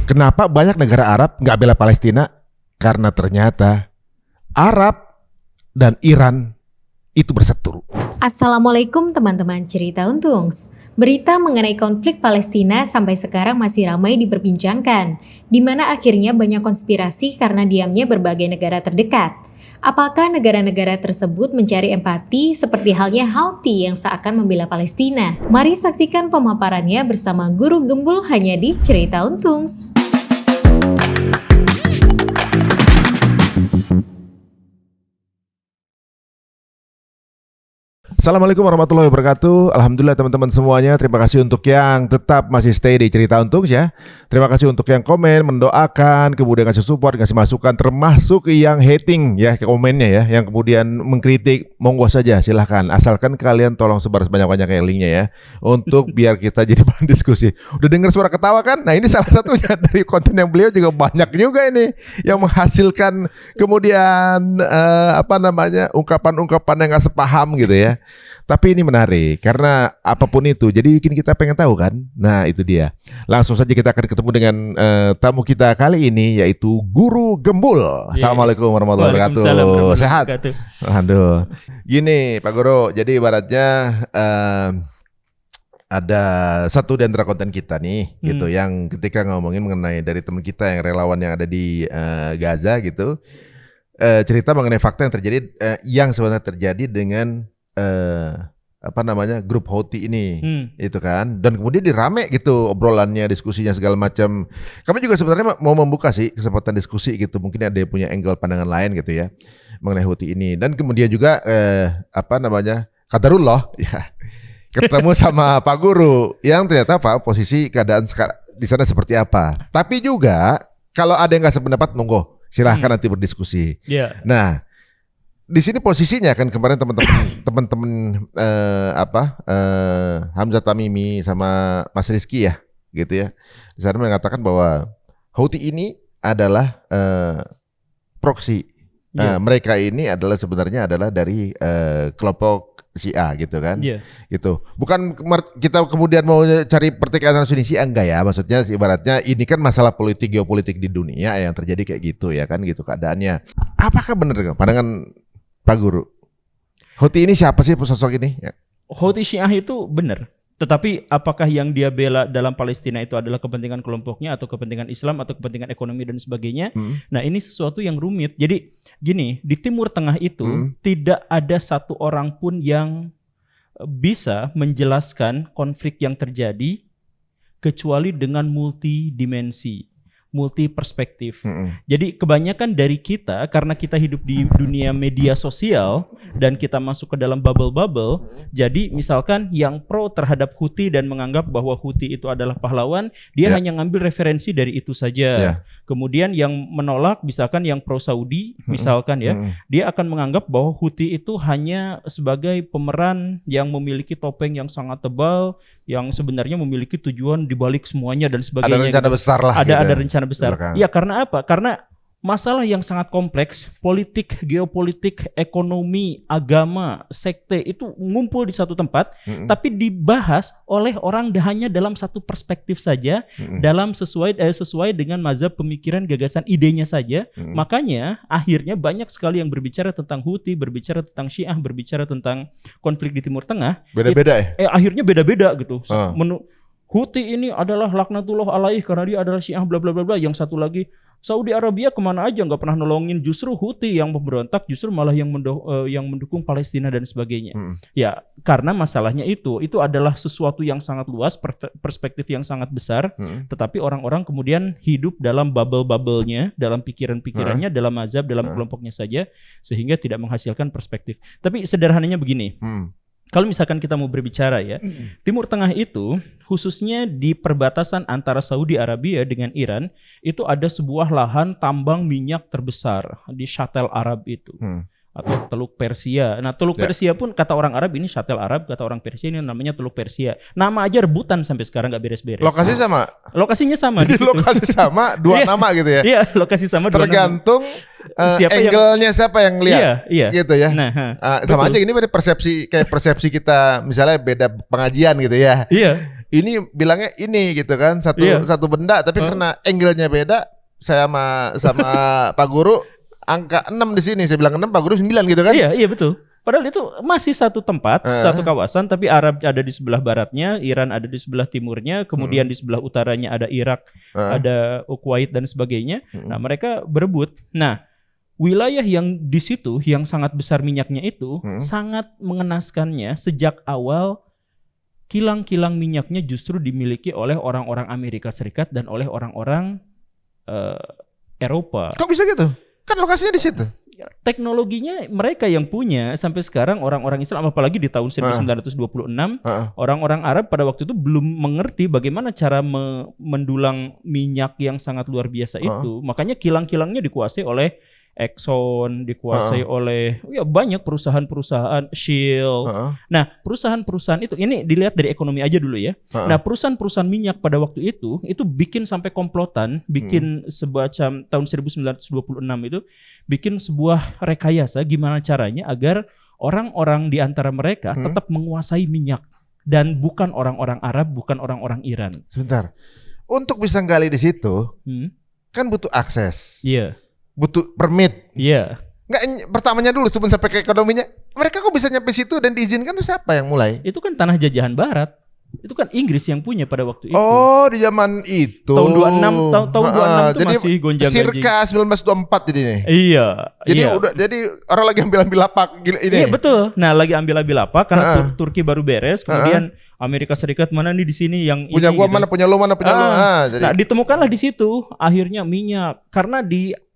Kenapa banyak negara Arab nggak bela Palestina? Karena ternyata Arab dan Iran itu berseteru. Assalamualaikum teman-teman Cerita Untungs. Berita mengenai konflik Palestina sampai sekarang masih ramai diperbincangkan, di mana akhirnya banyak konspirasi karena diamnya berbagai negara terdekat. Apakah negara-negara tersebut mencari empati seperti halnya Houthi yang seakan membela Palestina? Mari saksikan pemaparannya bersama Guru Gembul hanya di Cerita Untungs. Assalamualaikum warahmatullahi wabarakatuh. Alhamdulillah teman-teman semuanya. Terima kasih untuk yang tetap masih stay di Cerita Untungs ya. Terima kasih untuk yang komen, mendoakan, kemudian ngasih support, ngasih masukan, termasuk yang hating ya, komennya ya, yang kemudian mengkritik, monggo saja silahkan. Asalkan kalian tolong sebar sebanyak-banyaknya linknya ya, untuk biar kita jadi bahan diskusi. Udah dengar suara ketawa kan? Nah ini salah satunya dari konten yang beliau juga banyak juga ini yang menghasilkan kemudian ungkapan-ungkapan yang gak sepaham gitu ya. Tapi ini menarik karena apapun itu jadi bikin kita pengen tahu kan. Nah itu dia. Langsung saja kita akan ketemu dengan tamu kita kali ini yaitu Guru Gembul. Assalamualaikum warahmatullahi wabarakatuh. Sehat? Aduh. Gini Pak Guru, jadi ibaratnya ada satu di antara konten kita nih gitu yang ketika ngomongin mengenai dari teman kita yang relawan yang ada di Gaza gitu, cerita mengenai fakta yang terjadi yang sebenarnya terjadi dengan grup Houthi ini itu kan, dan kemudian dirame gitu obrolannya, diskusinya segala macam. Kami juga sebenarnya mau membuka sih kesempatan diskusi gitu, mungkin ada yang punya angle pandangan lain gitu ya mengenai Houthi ini, dan kemudian juga qadarullah ya ketemu sama Pak Guru yang ternyata Pak posisi keadaan sekarang di sana seperti apa. Tapi juga kalau ada yang nggak sependapat monggo silahkan nanti berdiskusi. Nah di sini posisinya kan kemarin teman-teman Hamzah Tamimi sama Mas Rizky ya gitu ya. Di sana mengatakan bahwa Houthi ini adalah proksi. Mereka ini adalah sebenarnya adalah dari kelompok Syiah gitu kan. Gitu. Bukan kita kemudian mau cari pertikaian Sunni Syiah, enggak ya. Maksudnya ibaratnya ini kan masalah politik geopolitik di dunia yang terjadi kayak gitu ya kan gitu keadaannya. Apakah benar pandangan Pak Guru, Houthi ini siapa sih sosok ini? Ya. Houthi Syiah itu benar. Tetapi apakah yang dia bela dalam Palestina itu adalah kepentingan kelompoknya atau kepentingan Islam atau kepentingan ekonomi dan sebagainya? Nah ini sesuatu yang rumit. Jadi gini, di Timur Tengah itu tidak ada satu orang pun yang bisa menjelaskan konflik yang terjadi kecuali dengan multidimensi, multi perspektif. Jadi kebanyakan dari kita karena kita hidup di dunia media sosial dan kita masuk ke dalam bubble-bubble, jadi misalkan yang pro terhadap Houthi dan menganggap bahwa Houthi itu adalah pahlawan, dia hanya ngambil referensi dari itu saja. Kemudian yang menolak misalkan yang pro Saudi misalkan ya, dia akan menganggap bahwa Houthi itu hanya sebagai pemeran yang memiliki topeng yang sangat tebal, yang sebenarnya memiliki tujuan dibalik semuanya dan sebagainya. Ada rencana besar lah. Ada rencana besar. Ya karena apa? Karena masalah yang sangat kompleks, politik, geopolitik, ekonomi, agama, sekte itu ngumpul di satu tempat, tapi dibahas oleh orang hanya dalam satu perspektif saja, dalam sesuai dengan mazhab pemikiran, gagasan, idenya saja. Makanya akhirnya banyak sekali yang berbicara tentang Houthi, berbicara tentang Syiah, berbicara tentang konflik di Timur Tengah. Beda-beda ya? Akhirnya beda-beda gitu. Houthi ini adalah laknatullah alaih karena dia adalah Syiah bla bla bla bla. Yang satu lagi Saudi Arabia kemana aja nggak pernah nolongin, justru Houthi yang memberontak, justru malah yang mendukung Palestina dan sebagainya. Ya karena masalahnya itu adalah sesuatu yang sangat luas, perspektif yang sangat besar. Tetapi orang-orang kemudian hidup dalam bubble-bubble-nya, dalam pikiran-pikirannya, dalam mazhab, dalam kelompoknya saja, sehingga tidak menghasilkan perspektif. Tapi sederhananya begini. Kalau misalkan kita mau berbicara ya, Timur Tengah itu khususnya di perbatasan antara Saudi Arabia dengan Iran itu ada sebuah lahan tambang minyak terbesar di Sha'tel Arab itu. Atau Teluk Persia. Nah Teluk Persia pun kata orang Arab ini Sha'tel Arab, kata orang Persia ini namanya Teluk Persia. Nama aja rebutan sampai sekarang gak beres-beres. Lokasi sama? Lokasinya sama. Jadi lokasi sama, dua nama gitu ya? Iya lokasi sama dua nama. Tergantung angle-nya siapa yang lihat. Iya. Gitu ya. Nah, sama aja ini berarti persepsi kita misalnya beda pengajian gitu ya. Iya. ini bilangnya ini gitu kan, satu benda tapi karena angle-nya beda, saya sama Pak Guru angka 6 di sini, saya bilang 6, Pak Guru 9 gitu kan. Iya betul. Padahal itu masih satu tempat, satu kawasan, tapi Arab ada di sebelah baratnya, Iran ada di sebelah timurnya, kemudian di sebelah utaranya ada Irak, ada Kuwait dan sebagainya. Nah, mereka berebut. Nah, wilayah yang di situ yang sangat besar minyaknya itu sangat mengenaskannya sejak awal kilang-kilang minyaknya justru dimiliki oleh orang-orang Amerika Serikat dan oleh orang-orang Eropa. Kok bisa gitu? Kan lokasinya di situ. Teknologinya mereka yang punya sampai sekarang orang-orang Islam, apalagi di tahun 1926 orang-orang Arab pada waktu itu belum mengerti bagaimana cara mendulang minyak yang sangat luar biasa itu. Makanya kilang-kilangnya dikuasai oleh Exxon, dikuasai oleh banyak perusahaan-perusahaan Shell. Nah, perusahaan-perusahaan itu dilihat dari ekonomi aja dulu ya. Nah, perusahaan-perusahaan minyak pada waktu itu bikin sampai komplotan, bikin semacam tahun 1926 itu bikin sebuah rekayasa gimana caranya agar orang-orang di antara mereka tetap menguasai minyak dan bukan orang-orang Arab, bukan orang-orang Iran. Sebentar. Untuk bisa gali di situ kan butuh akses. Iya. Butuh permit. Iya. Nggak, pertamanya dulu sebelum sampai ke ekonominya. Mereka kok bisa nyampe situ dan diizinkan, itu siapa yang mulai? Itu kan tanah jajahan barat. Itu kan Inggris yang punya pada waktu itu. Oh, di zaman itu. Tahun 26 tahun 26 itu masih gonjang-ganjing. Circa 1924 jadi nih. Iya. Jadi orang lagi ambil lapak ini. Iya betul. Nah, lagi ambil lapak karena Turki baru beres, kemudian Amerika Serikat mana nih di sini yang punya ini, gua gitu. mana punya lu mana punya lu. Nah, ditemukanlah di situ akhirnya minyak karena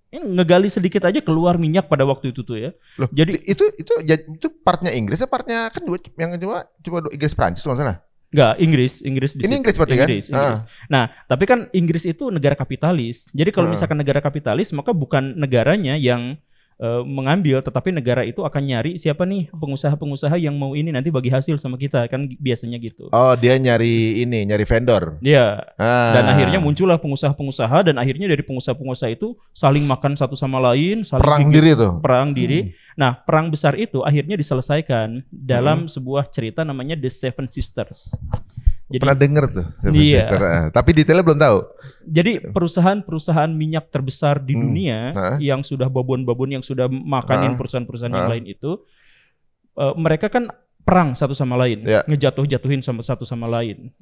ngegali sedikit aja keluar minyak pada waktu itu tuh ya. Loh, jadi itu partnya Inggris, partnya kan yang coba Inggris Prancis tuh sana. Enggak, Inggris di ini situ. Inggris berarti Inggris. Nah, tapi kan Inggris itu negara kapitalis. Jadi kalau misalkan negara kapitalis, maka bukan negaranya yang mengambil, tetapi negara itu akan nyari siapa nih pengusaha-pengusaha yang mau ini nanti bagi hasil sama kita, kan biasanya gitu. Oh, dia nyari vendor. Iya. Dan akhirnya muncullah pengusaha-pengusaha dan akhirnya dari pengusaha-pengusaha itu saling makan satu sama lain, saling perang diri. Nah, perang besar itu akhirnya diselesaikan dalam sebuah cerita namanya The Seven Sisters. Jadi, pernah denger tuh. Iya. Tapi detailnya belum tahu. Jadi perusahaan-perusahaan minyak terbesar di dunia yang sudah babon-babon yang sudah makanin perusahaan-perusahaan yang lain itu, mereka kan perang satu sama lain, ngejatuhin satu sama lain.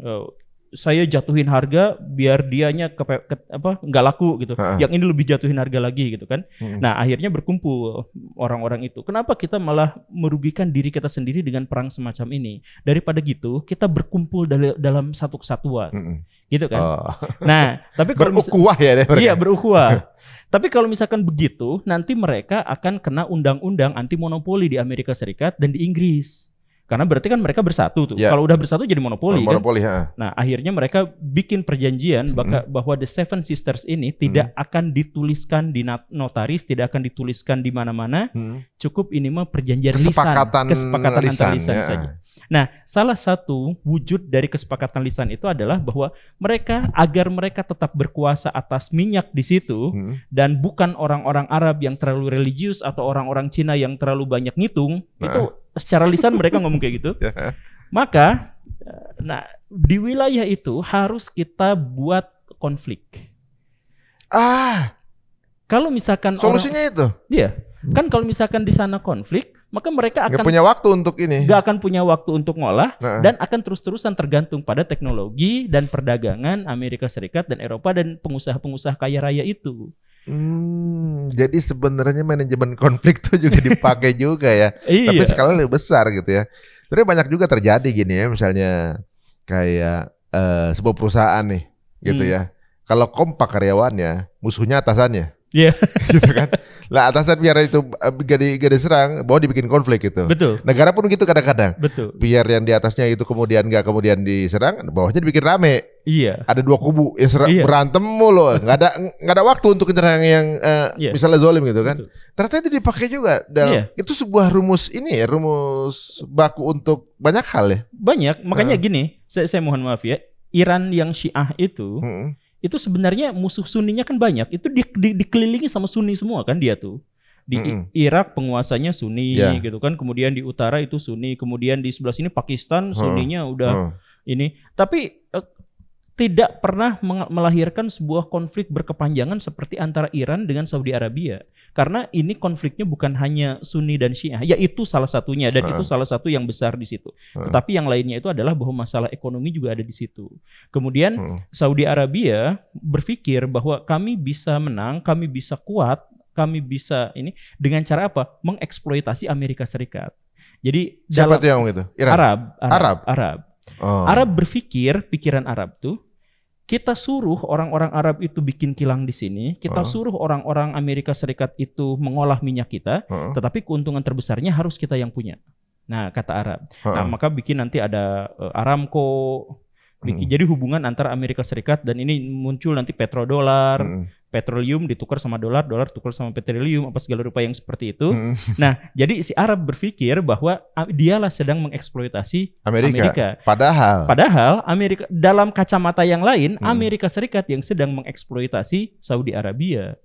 Saya jatuhin harga biar dianya nggak laku gitu. Yang ini lebih jatuhin harga lagi gitu kan. Nah, akhirnya berkumpul orang-orang itu. Kenapa kita malah merugikan diri kita sendiri dengan perang semacam ini? Daripada gitu, kita berkumpul dalam satu kesatuan. Gitu kan. Nah, tapi kalau berukhuwah ya mereka. Iya, berukhuwah. Tapi kalau misalkan begitu, nanti mereka akan kena undang-undang anti monopoli di Amerika Serikat dan di Inggris. Karena berarti kan mereka bersatu tuh. Kalau udah bersatu jadi monopoli kan. Nah, akhirnya mereka bikin perjanjian bahwa The Seven Sisters ini tidak akan dituliskan di notaris, tidak akan dituliskan di mana-mana. Cukup ini mah perjanjian kesepakatan antar lisan saja. Nah, salah satu wujud dari kesepakatan lisan itu adalah bahwa agar mereka tetap berkuasa atas minyak di situ dan bukan orang-orang Arab yang terlalu religius atau orang-orang Cina yang terlalu banyak ngitung, itu secara lisan mereka ngomong kayak gitu. Maka di wilayah itu harus kita buat konflik. Kalau misalkan solusinya itu. Iya. Kan kalau misalkan di sana konflik, maka mereka akan gak punya waktu untuk ini. Gak akan punya waktu untuk ngolah dan akan terus-terusan tergantung pada teknologi dan perdagangan Amerika Serikat dan Eropa dan pengusaha-pengusaha kaya raya itu. Jadi sebenarnya manajemen konflik tuh juga dipakai juga ya. Tapi skala lebih besar gitu ya. Sebenarnya banyak juga terjadi gini ya, misalnya kayak sebuah perusahaan nih gitu ya. Kalau kompak karyawannya, musuhnya atasannya. Iya. Gitu kan. Lah atasan biar itu gak diserang, bahwa dibikin konflik gitu. Betul. Negara pun gitu kadang-kadang. Betul. Biar yang di atasnya itu kemudian diserang, bawahnya dibikin rame. Iya. Ada dua kubu yang berantem mulu, nggak ada waktu untuk menyerang yang misalnya zolim gitu kan. Betul. Ternyata itu dipakai juga dalam itu sebuah rumus rumus baku untuk banyak hal ya. Banyak, makanya gini, saya mohon maaf ya, Iran yang Syiah itu sebenarnya musuh Sunninya kan banyak. Itu dikelilingi sama Sunni semua kan dia tuh. Di Irak penguasanya Sunni gitu kan. Kemudian di utara itu Sunni. Kemudian di sebelah sini Pakistan Sunninya udah ini. Tapi tidak pernah melahirkan sebuah konflik berkepanjangan seperti antara Iran dengan Saudi Arabia. Karena ini konfliknya bukan hanya Sunni dan Syiah, yaitu salah satunya dan itu salah satu yang besar di situ. Tetapi yang lainnya itu adalah bahwa masalah ekonomi juga ada di situ. Kemudian Saudi Arabia berpikir bahwa kami bisa menang, kami bisa kuat, kami bisa ini dengan cara apa? Mengeksploitasi Amerika Serikat. Jadi siapa tuh yang itu? Iran? Arab. Arab berpikir, pikiran Arab tuh, kita suruh orang-orang Arab itu bikin kilang di sini, kita suruh orang-orang Amerika Serikat itu mengolah minyak kita, tetapi keuntungan terbesarnya harus kita yang punya. Nah, kata Arab. Nah, maka bikin nanti ada Aramco, jadi hubungan antara Amerika Serikat dan ini muncul nanti petrodolar, petroleum ditukar sama dolar, dolar tukar sama petroleum, apa segala rupa yang seperti itu. Nah, jadi si Arab berpikir bahwa dialah sedang mengeksploitasi Amerika. Padahal Amerika dalam kacamata yang lain, Amerika Serikat yang sedang mengeksploitasi Saudi Arabia.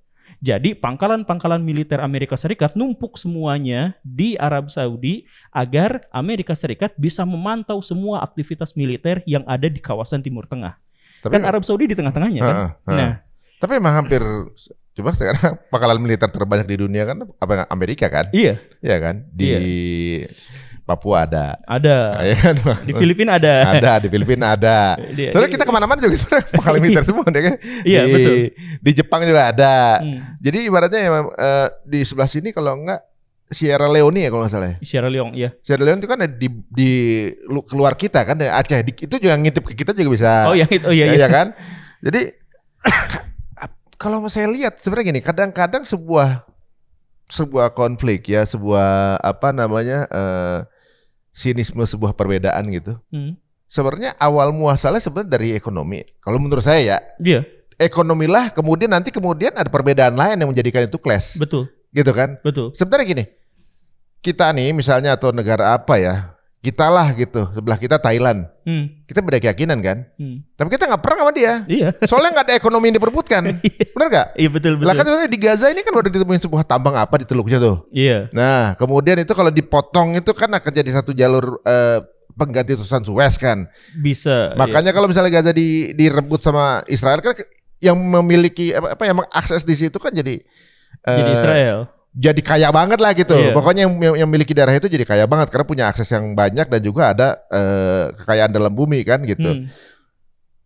Jadi pangkalan-pangkalan militer Amerika Serikat numpuk semuanya di Arab Saudi agar Amerika Serikat bisa memantau semua aktivitas militer yang ada di kawasan Timur Tengah. Kan Arab Saudi di tengah-tengahnya kan. Nah, tapi memang hampir coba sekarang pangkalan militer terbanyak di dunia kan apa Amerika kan? Iya kan? Di Papua ada. Ya kan? Di Filipina ada. Di Filipina ada. Soalnya kita kemana-mana juga sebenarnya pangkalan militer semua deh kan? Iya, betul. Di Jepang juga ada. Jadi ibaratnya di sebelah sini kalau enggak Sierra Leone ya kalau nggak salah ya. Sierra Leone, iya. Sierra Leone itu kan di keluar kita kan dari Aceh. Itu juga ngintip ke kita juga bisa. Iya kan? Jadi kalau saya lihat sebenarnya gini, kadang-kadang sebuah konflik ya, sebuah sinisme, sebuah perbedaan gitu. Sebenarnya awal muasalnya sebenarnya dari ekonomi. Kalau menurut saya ya. Iya. Ekonomilah kemudian ada perbedaan lain yang menjadikan itu clash. Betul. Gitu kan? Betul. Sebenarnya gini. Kita nih misalnya atau negara apa ya? Kita lah gitu, sebelah kita Thailand. Kita beda keyakinan kan? Tapi kita nggak perang sama dia. Iya. Soalnya nggak ada ekonomi yang diperbutkan. Benar nggak? Iya, betul. Lah kan sebenarnya di Gaza ini kan baru ditemuin sebuah tambang apa di teluknya tuh. Iya. Nah, kemudian itu kalau dipotong itu kan akan jadi satu jalur pengganti urusan Suez kan. Bisa. Makanya kalau misalnya Gaza direbut sama Israel kan yang memiliki yang mengakses di situ kan jadi Israel. Jadi kaya banget lah gitu. Pokoknya yang memiliki daerah itu jadi kaya banget karena punya akses yang banyak dan juga ada kekayaan dalam bumi kan gitu.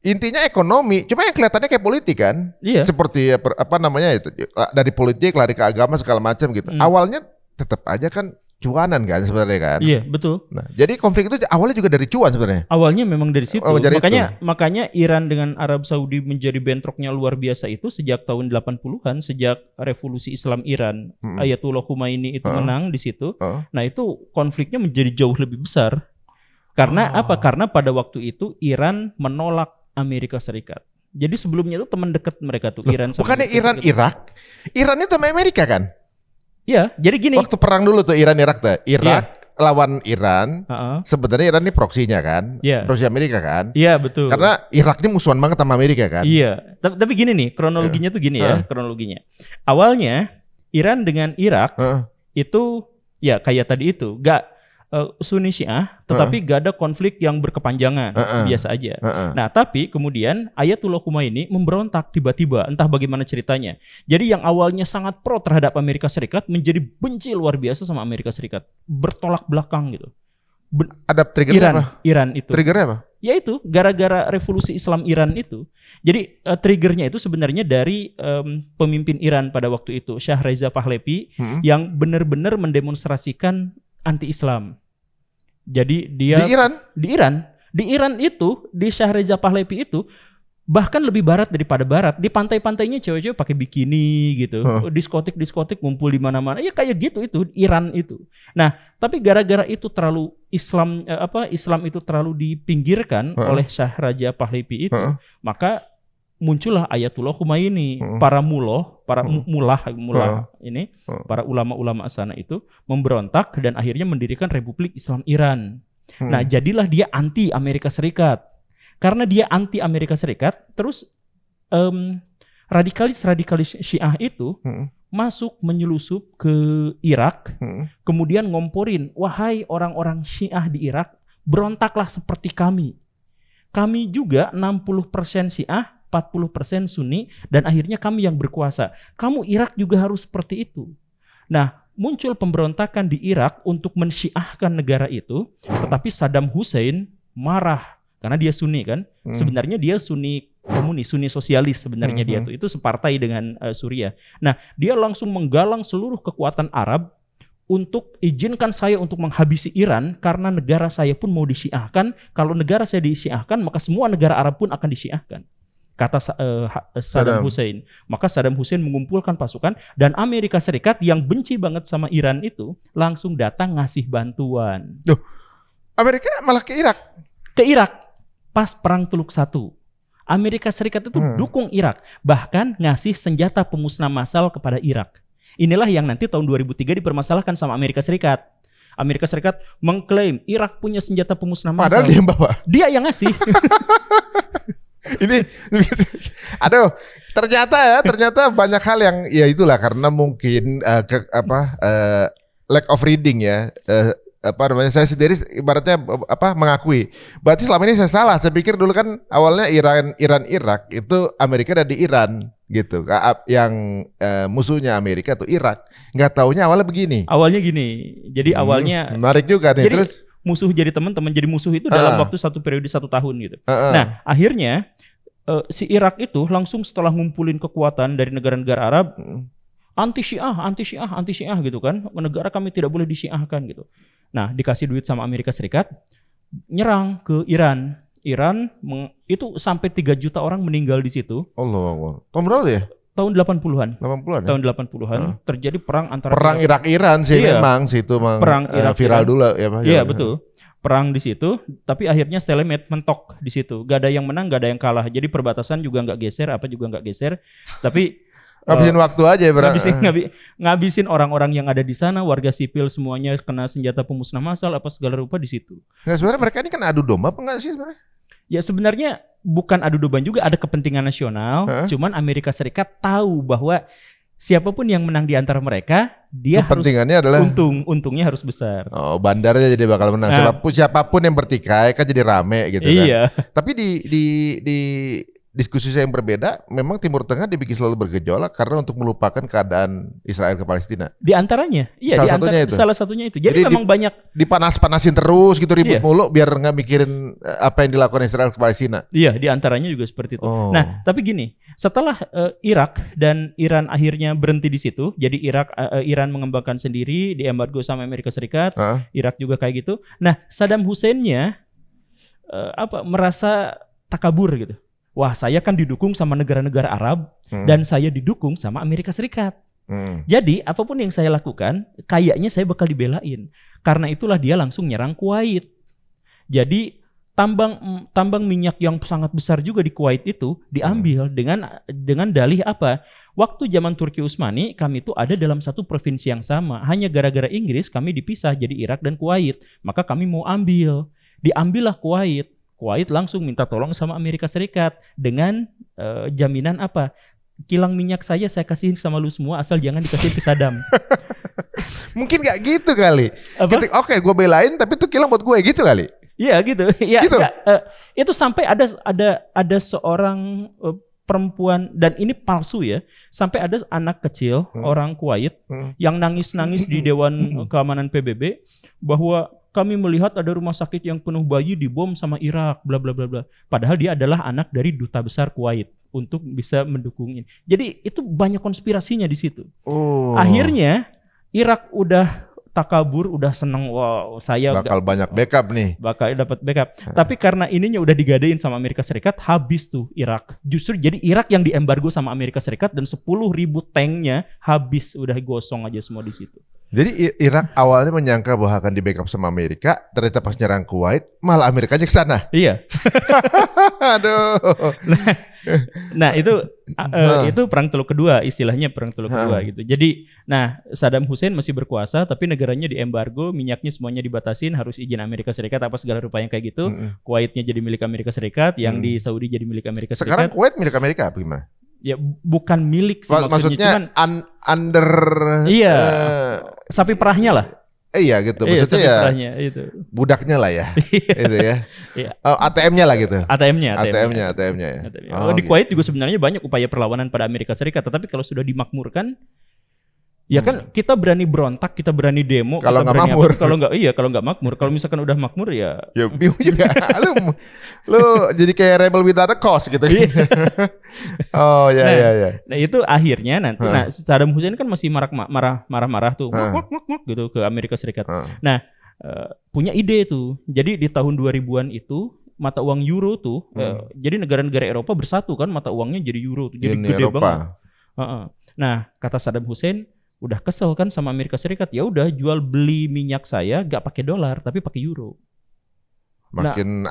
Intinya ekonomi, cuma yang kelihatannya kayak politik kan. Seperti itu dari politik lari ke agama segala macam gitu. Awalnya tetap aja kan cuanan kan sebenarnya kan. Iya, betul. Nah, jadi konflik itu awalnya juga dari cuan sebenarnya. Awalnya memang dari situ. Makanya Iran dengan Arab Saudi menjadi bentroknya luar biasa itu sejak tahun 80-an, sejak revolusi Islam Iran. Ayatullah Khomeini itu menang di situ. Nah, itu konfliknya menjadi jauh lebih besar. Karena apa? Karena pada waktu itu Iran menolak Amerika Serikat. Jadi sebelumnya itu teman dekat mereka tuh Iran sama bukannya Iran Irak? Iran itu sama Amerika kan? Iya, jadi gini. Waktu perang dulu tuh Iran-Irak tuh. Irak lawan Iran. Sebenarnya Iran ini proksinya kan. Proksi Amerika kan. Iya, betul. Karena Irak ini musuhan banget sama Amerika kan. Iya. Tapi gini nih, kronologinya tuh gini ya, kronologinya. Awalnya Iran dengan Irak itu ya kayak tadi itu, Sunni Syiah, tetapi gak ada konflik yang berkepanjangan, biasa aja. Nah, tapi kemudian Ayatullah Khomeini memberontak tiba-tiba, entah bagaimana ceritanya. Jadi yang awalnya sangat pro terhadap Amerika Serikat menjadi benci luar biasa sama Amerika Serikat, bertolak belakang gitu. Ada triggernya apa? Iran itu. Triggernya apa? Yaitu gara-gara revolusi Islam Iran itu. Jadi triggernya itu sebenarnya dari pemimpin Iran pada waktu itu, Shah Reza Pahlavi, yang benar-benar mendemonstrasikan anti-Islam. Jadi dia di Iran itu di Shah Reza Pahlavi itu bahkan lebih barat daripada barat. Di pantai-pantainya cewek-cewek pakai bikini gitu. Diskotik ngumpul di mana-mana. Ya kayak gitu itu Iran itu. Nah, tapi gara-gara itu terlalu Islam itu terlalu dipinggirkan oleh Shah Reza Pahlavi itu, maka muncullah Ayatullah Khomeini, para para ulama-ulama sana itu memberontak dan akhirnya mendirikan Republik Islam Iran. Nah, jadilah dia anti Amerika Serikat. Karena dia anti Amerika Serikat, terus radikalis Syiah itu masuk menyelusup ke Irak, kemudian ngomporin, wahai orang-orang Syiah di Irak, berontaklah seperti kami. kami juga 60% Syiah, 40% Sunni, dan akhirnya kami yang berkuasa. Kamu Irak juga harus seperti itu. Nah, muncul pemberontakan di Irak untuk mensyiahkan negara itu, tetapi Saddam Hussein marah karena dia Sunni kan. Sebenarnya dia Sunni komunis, Sunni sosialis sebenarnya dia tuh. Itu separtai dengan Suriah. Nah, dia langsung menggalang seluruh kekuatan Arab untuk izinkan saya untuk menghabisi Iran karena negara saya pun mau disyiahkan. Kalau negara saya disyiahkan, maka semua negara Arab pun akan disyiahkan, kata Saddam Hussein. Maka Saddam Hussein mengumpulkan pasukan, dan Amerika Serikat yang benci banget sama Iran itu langsung datang ngasih bantuan. Duh, Amerika malah ke Irak? Ke Irak pas Perang Teluk I. Amerika Serikat itu dukung Irak, bahkan ngasih senjata pemusnah massal kepada Irak. Inilah yang nanti tahun 2003 dipermasalahkan sama Amerika Serikat. Amerika Serikat mengklaim Irak punya senjata pemusnah massal. Padahal dia yang bawa. Dia yang ngasih. Ini, aduh, ternyata banyak hal yang ya itulah karena mungkin lack of reading ya. Saya sendiri ibaratnya mengakui berarti selama ini saya salah. Saya pikir dulu kan awalnya Irak itu Amerika ada di Iran gitu, yang musuhnya Amerika tuh Irak. Nggak taunya awalnya begini. Awalnya gini, jadi awalnya menarik juga nih. Jadi, terus musuh jadi teman-teman, jadi musuh itu dalam waktu satu periode 1 tahun gitu. Nah, akhirnya si Irak itu langsung setelah ngumpulin kekuatan dari negara-negara Arab, anti Syiah gitu kan. Negara kami tidak boleh disyiahkan gitu. Nah, dikasih duit sama Amerika Serikat, nyerang ke Iran. Itu sampai 3 juta orang meninggal di situ. Allah. Tahun berapa ya? Tahun 80-an. 80-an ya? Tahun 80-an terjadi perang antara Irak-Iran sih memang situ perang Irak viral dulu ya Pak. Iya, betul. Perang di situ, tapi akhirnya stalemate, mentok di situ. Gak ada yang menang, gak ada yang kalah. Jadi perbatasan juga nggak geser, tapi ngabisin waktu aja ya, ngabisin orang-orang yang ada di sana, warga sipil semuanya kena senjata pemusnah massal apa segala rupa di situ. Nah, sebenarnya mereka ini kan adu domba apa enggak sih sebenarnya? Ya sebenarnya bukan adu domba juga, ada kepentingan nasional. Cuman Amerika Serikat tahu bahwa siapapun yang menang di antara mereka, dia kepentingannya harus adalah untungnya harus besar. Oh, bandarnya jadi bakal menang. Siapapun yang bertikai kan jadi rame gitu kan. Iya. Tapi di diskusi saya yang berbeda, memang Timur Tengah dibikin selalu bergejolak karena untuk melupakan keadaan Israel ke Palestina. Di antaranya, iya, salah satunya itu. Jadi memang banyak dipanas-panasin terus gitu, ribut mulu biar nggak mikirin apa yang dilakukan Israel ke Palestina. Iya, di antaranya juga seperti itu. Nah, tapi gini, setelah Irak dan Iran akhirnya berhenti di situ, jadi Iran mengembangkan sendiri, diembargo sama Amerika Serikat, Irak juga kayak gitu. Nah, Saddam Hussein-nya merasa takabur gitu. Wah, saya kan didukung sama negara-negara Arab dan saya didukung sama Amerika Serikat. Jadi apapun yang saya lakukan, kayaknya saya bakal dibelain. Karena itulah dia langsung nyerang Kuwait. Jadi tambang minyak yang sangat besar juga di Kuwait itu diambil dengan dalih apa? Waktu zaman Turki Utsmani, kami itu ada dalam satu provinsi yang sama. Hanya gara-gara Inggris kami dipisah jadi Irak dan Kuwait. Maka kami mau ambil. Diambillah Kuwait. Kuwait langsung minta tolong sama Amerika Serikat dengan jaminan apa? Kilang minyak saya kasihin sama lu semua asal jangan dikasih ke Saddam. Mungkin gak gitu kali. Oke, gue belain tapi itu kilang buat gue gitu kali. Iya gitu. Ya, gitu. Itu sampai ada seorang perempuan, dan ini palsu ya. Sampai ada anak kecil orang Kuwait yang nangis-nangis di Dewan Keamanan PBB bahwa kami melihat ada rumah sakit yang penuh bayi dibom sama Irak, bla bla bla bla. Padahal dia adalah anak dari duta besar Kuwait untuk bisa mendukung ini. Jadi itu banyak konspirasinya di situ. Akhirnya Irak udah takabur, udah seneng, wow saya bakal banyak backup nih. Bakal dapat backup. Tapi karena ininya udah digadein sama Amerika Serikat, habis tuh Irak. Justru jadi Irak yang diembargo sama Amerika Serikat dan 10.000 tanknya habis, udah gosong aja semua di situ. Jadi Irak awalnya menyangka bahwa akan di backup sama Amerika, ternyata pas nyerang Kuwait malah Amerikanya ke sana. Iya. Aduh. Nah itu perang Teluk Kedua, istilahnya perang Teluk Kedua gitu. Jadi, Saddam Hussein masih berkuasa, tapi negaranya diembargo, minyaknya semuanya dibatasin, harus izin Amerika Serikat apa segala rupa yang kayak gitu. Kuwaitnya jadi milik Amerika Serikat, yang di Saudi jadi milik Amerika Serikat. Sekarang Kuwait milik Amerika apa gimana? Ya bukan milik sih maksudnya, cuman under sapi perahnya lah. Iya gitu, Iya, maksudnya ya sefitrahnya itu. budaknya lah ya, itu ya. Iya. Oh, ATM-nya lah gitu. ATM-nya ATM-nya ya. ATM-nya. Oh, Di gitu. Kuwait juga sebenarnya banyak upaya perlawanan pada Amerika Serikat, tetapi kalau sudah dimakmurkan, ya kan kita berani berontak, kita berani demo, Kalau kita nggak berani makmur. apa, kalau nggak makmur, kalau misalkan udah makmur ya Ya bingung juga. lu jadi kayak rebel without a cause gitu. Oh ya Nah, ya ya. Nah itu akhirnya nanti, nah Saddam Hussein kan masih marah-marah tuh, mak gitu ke Amerika Serikat. Nah punya ide tuh, jadi di tahun 2000-an itu mata uang euro tuh, jadi negara-negara Eropa bersatu kan, mata uangnya jadi euro tuh, jadi Uni gede Eropa. banget. Nah kata Saddam Hussein, udah kesel kan sama Amerika Serikat, ya udah jual beli minyak saya gak pakai dolar tapi pakai euro. Makin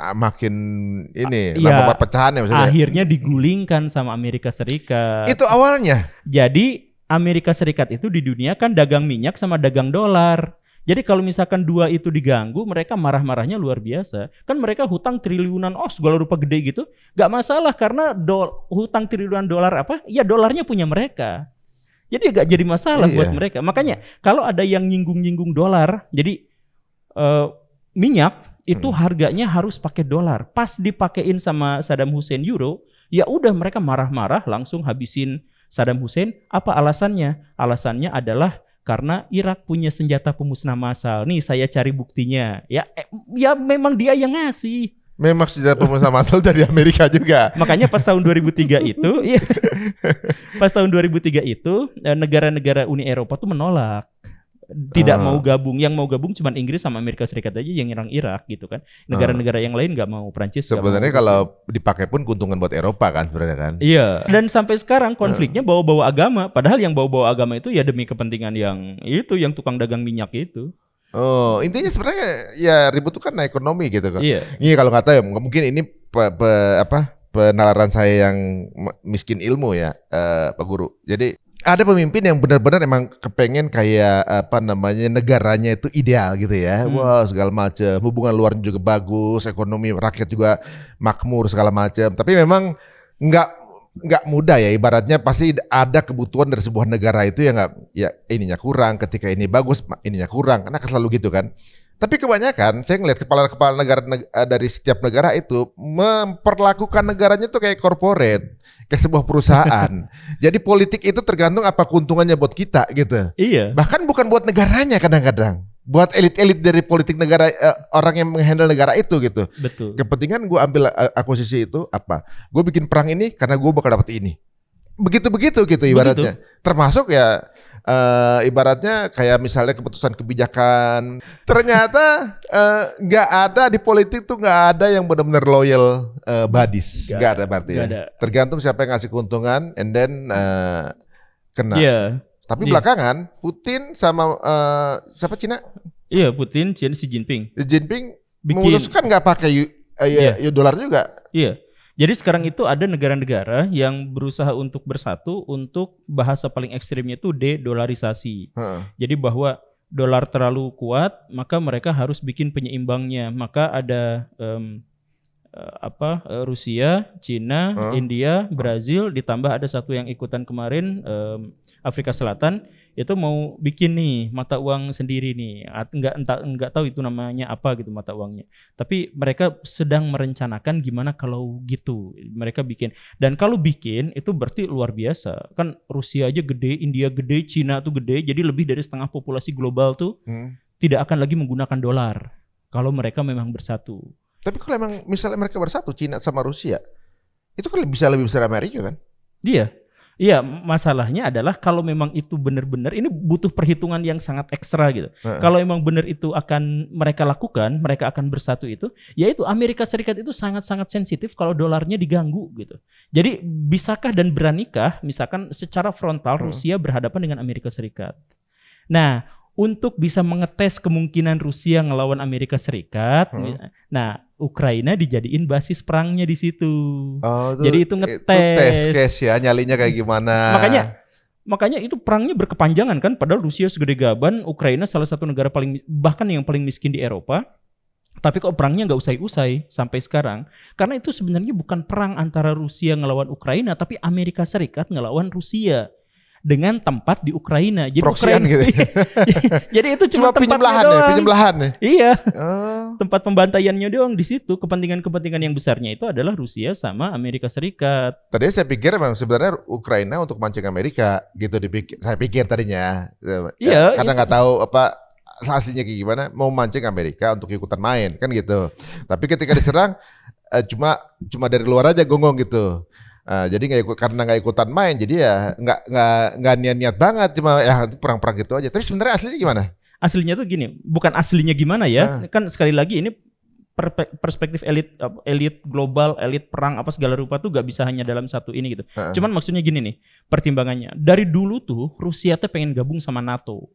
ini Ya, nambah perpecahan ya maksudnya. akhirnya digulingkan sama Amerika Serikat. Itu awalnya. Jadi Amerika Serikat itu di dunia kan dagang minyak sama dagang dolar. Jadi kalau misalkan dua itu diganggu, mereka marah-marahnya luar biasa. Kan mereka hutang triliunan, segala rupa gede gitu. Gak masalah karena hutang triliunan dolar apa? Ya dolarnya punya mereka. Jadi gak jadi masalah buat mereka. Makanya kalau ada yang nyinggung-nyinggung dolar, jadi minyak itu harganya harus pakai dolar. Pas dipakein sama Saddam Hussein euro, ya udah mereka marah-marah langsung habisin Saddam Hussein. Apa alasannya? Alasannya adalah karena Irak punya senjata pemusnah massal. Nih saya cari buktinya. Ya memang dia yang ngasih. Memang senjata pemusnah massal dari Amerika juga. Makanya pas tahun 2003 itu, pas tahun 2003 itu negara-negara Uni Eropa tuh menolak. Tidak mau gabung, yang mau gabung cuma Inggris sama Amerika Serikat aja yang nyerang Irak gitu kan. Negara-negara yang lain nggak mau, Prancis nggak mau. Sebenarnya kalau dipakai pun keuntungan buat Eropa kan sebenarnya kan. Iya. Dan sampai sekarang konfliknya bawa-bawa agama. Padahal yang bawa-bawa agama itu ya demi kepentingan yang tukang dagang minyak itu. Oh, intinya sebenarnya ya ribut itu kan ekonomi gitu kan. Iya. Ini kalau nggak tahu ya, mungkin ini penalaran saya yang miskin ilmu ya, Pak Guru. Jadi ada pemimpin yang benar-benar emang kepengen kayak negaranya itu ideal gitu ya. Wah, segala macam, hubungan luarnya juga bagus, ekonomi rakyat juga makmur segala macam. Tapi memang nggak mudah ya, ibaratnya pasti ada kebutuhan dari sebuah negara itu yang ininya kurang, ketika ini bagus ininya kurang, karena selalu gitu kan. Tapi kebanyakan saya ngelihat kepala-kepala negara dari setiap negara itu memperlakukan negaranya tuh kayak corporate, kayak sebuah perusahaan. Jadi politik itu tergantung apa keuntungannya buat kita gitu. Iya. Bahkan bukan buat negaranya kadang-kadang, buat elit-elit dari politik negara, orang yang menghandle negara itu gitu. Betul. Kepentingan gue ambil akuisisi itu apa? Gue bikin perang ini karena gue bakal dapat ini. Begitu gitu ibaratnya. Termasuk ya ibaratnya kayak misalnya keputusan kebijakan. Ternyata nggak ada di politik tuh, nggak ada yang benar-benar loyal buddies. Nggak ada berarti ya. Ada. Tergantung siapa yang ngasih keuntungan and then kena. Iya. Tapi belakangan Putin sama siapa Cina? Iya, Putin, Xi Jinping. Xi Jinping Bikin- memutuskan nggak pakai dolar juga. Iya. Jadi sekarang itu ada negara-negara yang berusaha untuk bersatu untuk bahasa paling ekstrimnya itu de-dolarisasi. Jadi bahwa dolar terlalu kuat, maka mereka harus bikin penyeimbangnya. Maka ada Rusia, Cina, India, Brazil, ditambah ada satu yang ikutan kemarin Afrika Selatan, itu mau bikin nih mata uang sendiri nih. Enggak tahu itu namanya apa gitu mata uangnya. Tapi mereka sedang merencanakan gimana kalau gitu. Mereka bikin. Dan kalau bikin itu berarti luar biasa. Kan Rusia aja gede, India gede, Cina tuh gede. Jadi lebih dari setengah populasi global tuh tidak akan lagi menggunakan dolar kalau mereka memang bersatu. Tapi kalau emang misalnya mereka bersatu, Cina sama Rusia, itu kan bisa lebih besar Amerika kan? Iya, masalahnya adalah kalau memang itu benar-benar, ini butuh perhitungan yang sangat ekstra gitu. Kalau emang benar itu akan mereka lakukan, mereka akan bersatu itu, yaitu Amerika Serikat itu sangat-sangat sensitif kalau dolarnya diganggu gitu. Jadi bisakah dan beranikah misalkan secara frontal Rusia berhadapan dengan Amerika Serikat? Nah, untuk bisa mengetes kemungkinan Rusia ngelawan Amerika Serikat, nah Ukraina dijadiin basis perangnya di situ. Jadi itu ngetes. Tes ya, nyalinya kayak gimana. Makanya itu perangnya berkepanjangan kan, padahal Rusia segede gaban, Ukraina salah satu negara bahkan yang paling miskin di Eropa. Tapi kok perangnya nggak usai-usai sampai sekarang? Karena itu sebenarnya bukan perang antara Rusia ngelawan Ukraina, tapi Amerika Serikat ngelawan Rusia. dengan tempat di Ukraina. Jadi Proksian Ukraina, gitu. jadi itu cuma pinjam tempatnya lahan doang. ya, pinjam lahan ya. Iya, Oh. tempat pembantaiannya doang di situ. Kepentingan-kepentingan yang besarnya itu adalah Rusia sama Amerika Serikat. Tadinya saya pikir memang sebenarnya Ukraina untuk mancing Amerika gitu dipikir. Saya pikir tadinya. Iya, Karena itu. nggak tahu apa aslinya kayak gimana, mau mancing Amerika untuk ikutan main kan gitu. Tapi ketika diserang cuma dari luar aja gonggong gitu. Jadi karena nggak ikutan main, jadi ya nggak niat-niat banget, cuma ya perang-perang gitu aja. Tapi sebenarnya aslinya gimana? Aslinya tuh gini, bukan aslinya gimana ya? Kan sekali lagi ini perspektif elit global, elit perang apa segala rupa tuh gak bisa hanya dalam satu ini gitu. Cuman maksudnya gini nih, pertimbangannya. Dari dulu tuh Rusia tuh pengen gabung sama NATO.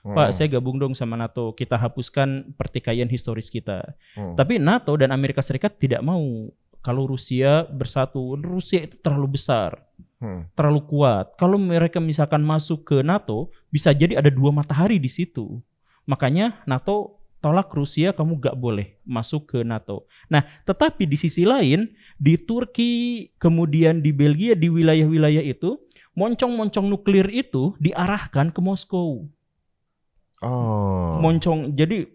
Pak, saya gabung dong sama NATO. Kita hapuskan pertikaian historis kita. Tapi NATO dan Amerika Serikat tidak mau. Kalau Rusia bersatu, Rusia itu terlalu besar, terlalu kuat. Kalau mereka misalkan masuk ke NATO, bisa jadi ada dua matahari di situ. Makanya NATO tolak Rusia, kamu gak boleh masuk ke NATO. Nah, tetapi di sisi lain, di Turki, kemudian di Belgia, di wilayah-wilayah itu, moncong-moncong nuklir itu diarahkan ke Moskow. Moncong, jadi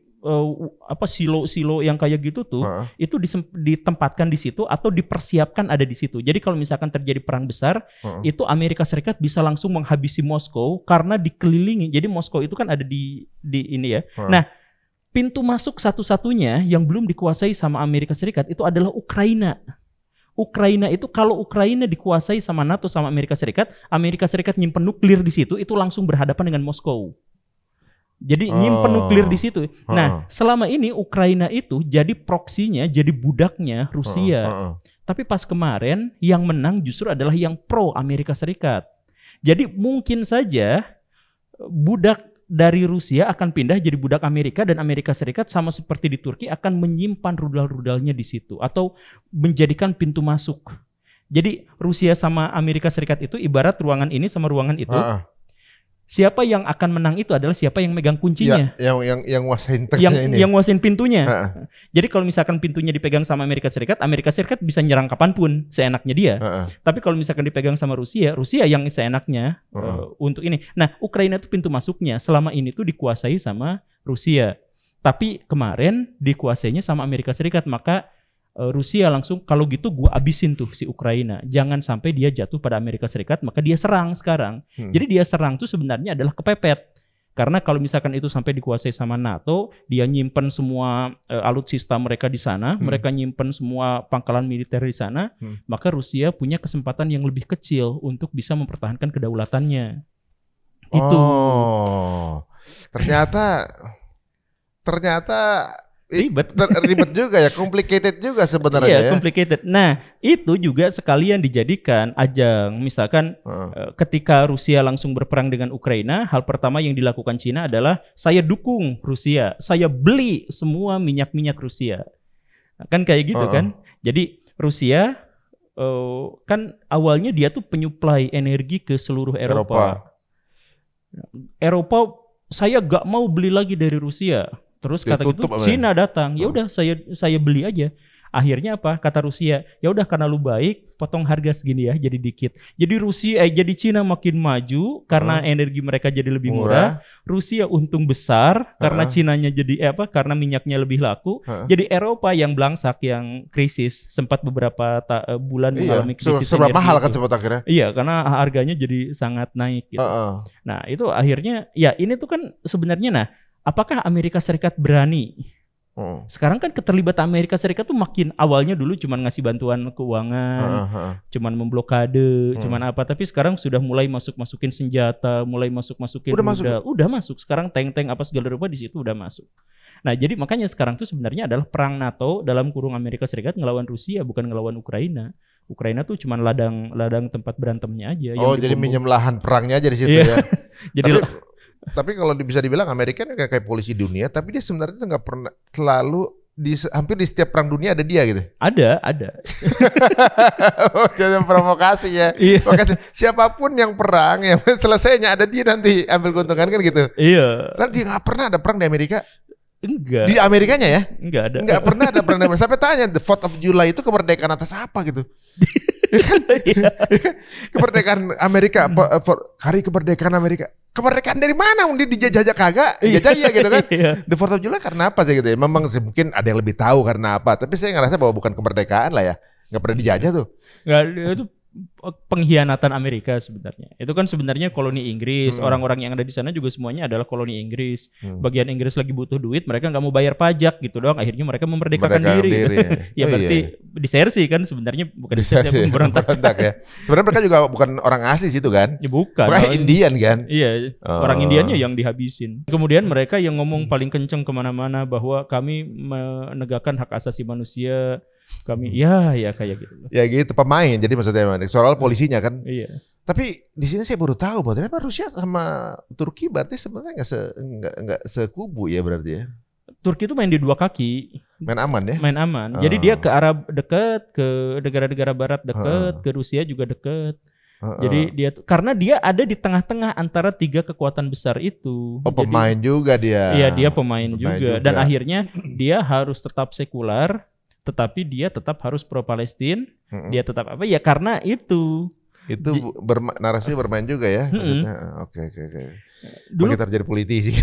silo-silo yang kayak gitu tuh itu ditempatkan di situ atau dipersiapkan ada di situ. Jadi kalau misalkan terjadi perang besar, itu Amerika Serikat bisa langsung menghabisi Moskow karena dikelilingi. Jadi Moskow itu kan ada di ini ya. Nah, pintu masuk satu-satunya yang belum dikuasai sama Amerika Serikat itu adalah Ukraina. Ukraina itu kalau Ukraina dikuasai sama NATO sama Amerika Serikat nyimpen nuklir di situ, itu langsung berhadapan dengan Moskow. Jadi nyimpen nuklir di situ. Nah, selama ini Ukraina itu jadi proksinya, jadi budaknya Rusia. Tapi pas kemarin yang menang justru adalah yang pro Amerika Serikat. Jadi mungkin saja budak dari Rusia akan pindah jadi budak Amerika, dan Amerika Serikat sama seperti di Turki akan menyimpan rudal-rudalnya di situ atau menjadikan pintu masuk. Jadi Rusia sama Amerika Serikat itu ibarat ruangan ini sama ruangan itu. Siapa yang akan menang itu adalah siapa yang megang kuncinya. Ya, yang nguasain ini. Yang nguasain pintunya. Jadi kalau misalkan pintunya dipegang sama Amerika Serikat bisa nyerang kapanpun seenaknya dia. Tapi kalau misalkan dipegang sama Rusia yang seenaknya untuk ini. Nah, Ukraina itu pintu masuknya selama ini tuh dikuasai sama Rusia. Tapi kemarin dikuasainya sama Amerika Serikat, maka Rusia langsung kalau gitu gua abisin tuh si Ukraina. Jangan sampai dia jatuh pada Amerika Serikat, maka dia serang sekarang. Jadi dia serang tuh sebenarnya adalah kepepet. Karena kalau misalkan itu sampai dikuasai sama NATO, dia nyimpen semua alutsista mereka di sana, mereka nyimpen semua pangkalan militer di sana, maka Rusia punya kesempatan yang lebih kecil untuk bisa mempertahankan kedaulatannya. Itu. Ternyata ribet juga ya, complicated juga sebenarnya. Iya, complicated. Nah, itu juga sekalian dijadikan ajang. Misalkan ketika Rusia langsung berperang dengan Ukraina, hal pertama yang dilakukan Cina adalah saya dukung Rusia, saya beli semua minyak Rusia. Kan kayak gitu kan. Jadi Rusia kan awalnya dia tuh penyuplai energi ke seluruh Eropa. Saya gak mau beli lagi dari Rusia. Terus kata gitu Cina datang, ya udah saya beli aja. Akhirnya apa? Kata Rusia, ya udah karena lu baik, potong harga segini ya, jadi dikit. Jadi Cina makin maju karena energi mereka jadi lebih murah. Rusia untung besar karena Cinanya jadi karena minyaknya lebih laku. Jadi Eropa yang belangsak, yang krisis, sempat beberapa bulan mengalami krisis energi. Seberapa mahal kan itu. sempat akhirnya? Iya, karena harganya jadi sangat naik gitu. Nah, itu akhirnya ya ini tuh kan sebenarnya apakah Amerika Serikat berani? Sekarang kan keterlibatan Amerika Serikat tuh makin, awalnya dulu cuman ngasih bantuan keuangan, cuman memblokade, cuman apa, tapi sekarang sudah mulai masukin senjata, mulai masukin rudal, udah masuk sekarang tank apa segala rupa di situ udah masuk. Nah, jadi makanya sekarang tuh sebenarnya adalah perang NATO dalam kurung Amerika Serikat ngelawan Rusia, bukan ngelawan Ukraina. Ukraina tuh cuman ladang tempat berantemnya aja. Jadi minjem lahan perangnya aja di situ ya. Jadi Tapi kalau bisa dibilang Amerika kan kayak polisi dunia, tapi dia sebenarnya nggak pernah selalu hampir di setiap perang dunia ada dia gitu. Ada. Jadi provokasi ya. Makanya siapapun yang perang, yang selesainya ada dia nanti ambil keuntungan kan gitu. Iya. Karena dia nggak pernah ada perang di Amerika. Enggak. Di Amerikanya ya? Enggak ada. Enggak pernah ada brand ambassador. Sampai tanya, the 4th of July itu kemerdekaan atas apa gitu? Kemerdekaan Amerika, hari kemerdekaan Amerika. Kemerdekaan dari mana? Dia dijajah kagak? Dijajah ya gitu kan? The 4th of July karena apa sih gitu ya? Memang sih mungkin ada yang lebih tahu karena apa. Tapi saya ngerasa bahwa bukan kemerdekaan lah ya. Nggak pernah dijajah tuh. Enggak, itu pengkhianatan Amerika sebenarnya. Itu kan sebenarnya koloni Inggris. Orang-orang yang ada di sana juga semuanya adalah koloni Inggris. Bagian Inggris lagi butuh duit, mereka nggak mau bayar pajak gitu doang. Akhirnya mereka memerdekakan diri. Ya berarti disersi kan sebenarnya, bukan disersi, pemberontak ya. Sebenarnya mereka juga bukan orang asli situ kan? Ya bukan. Mereka Indian kan? Iya, orang Indiannya yang dihabisin. Kemudian mereka yang ngomong paling kenceng kemana-mana bahwa kami menegakkan hak asasi manusia. Kami ya kayak gitu. Ya gitu pemain. Jadi maksudnya soal polisinya kan. Iya. Tapi di sini saya baru tahu bahwa ternyata Rusia sama Turki berarti sebenarnya nggak sekubu ya berarti ya. Turki itu main di dua kaki. Main aman ya. Main aman. Jadi dia ke Arab dekat, ke negara-negara Barat dekat, ke Rusia juga dekat. Jadi dia karena dia ada di tengah-tengah antara tiga kekuatan besar itu. Oh, pemain juga dia. Iya, dia pemain juga. Dan akhirnya dia harus tetap sekular, tetapi dia tetap harus pro Palestina. Dia tetap apa ya, karena itu narasi bermain juga ya. Oke. Dulu kita terjadi politisi.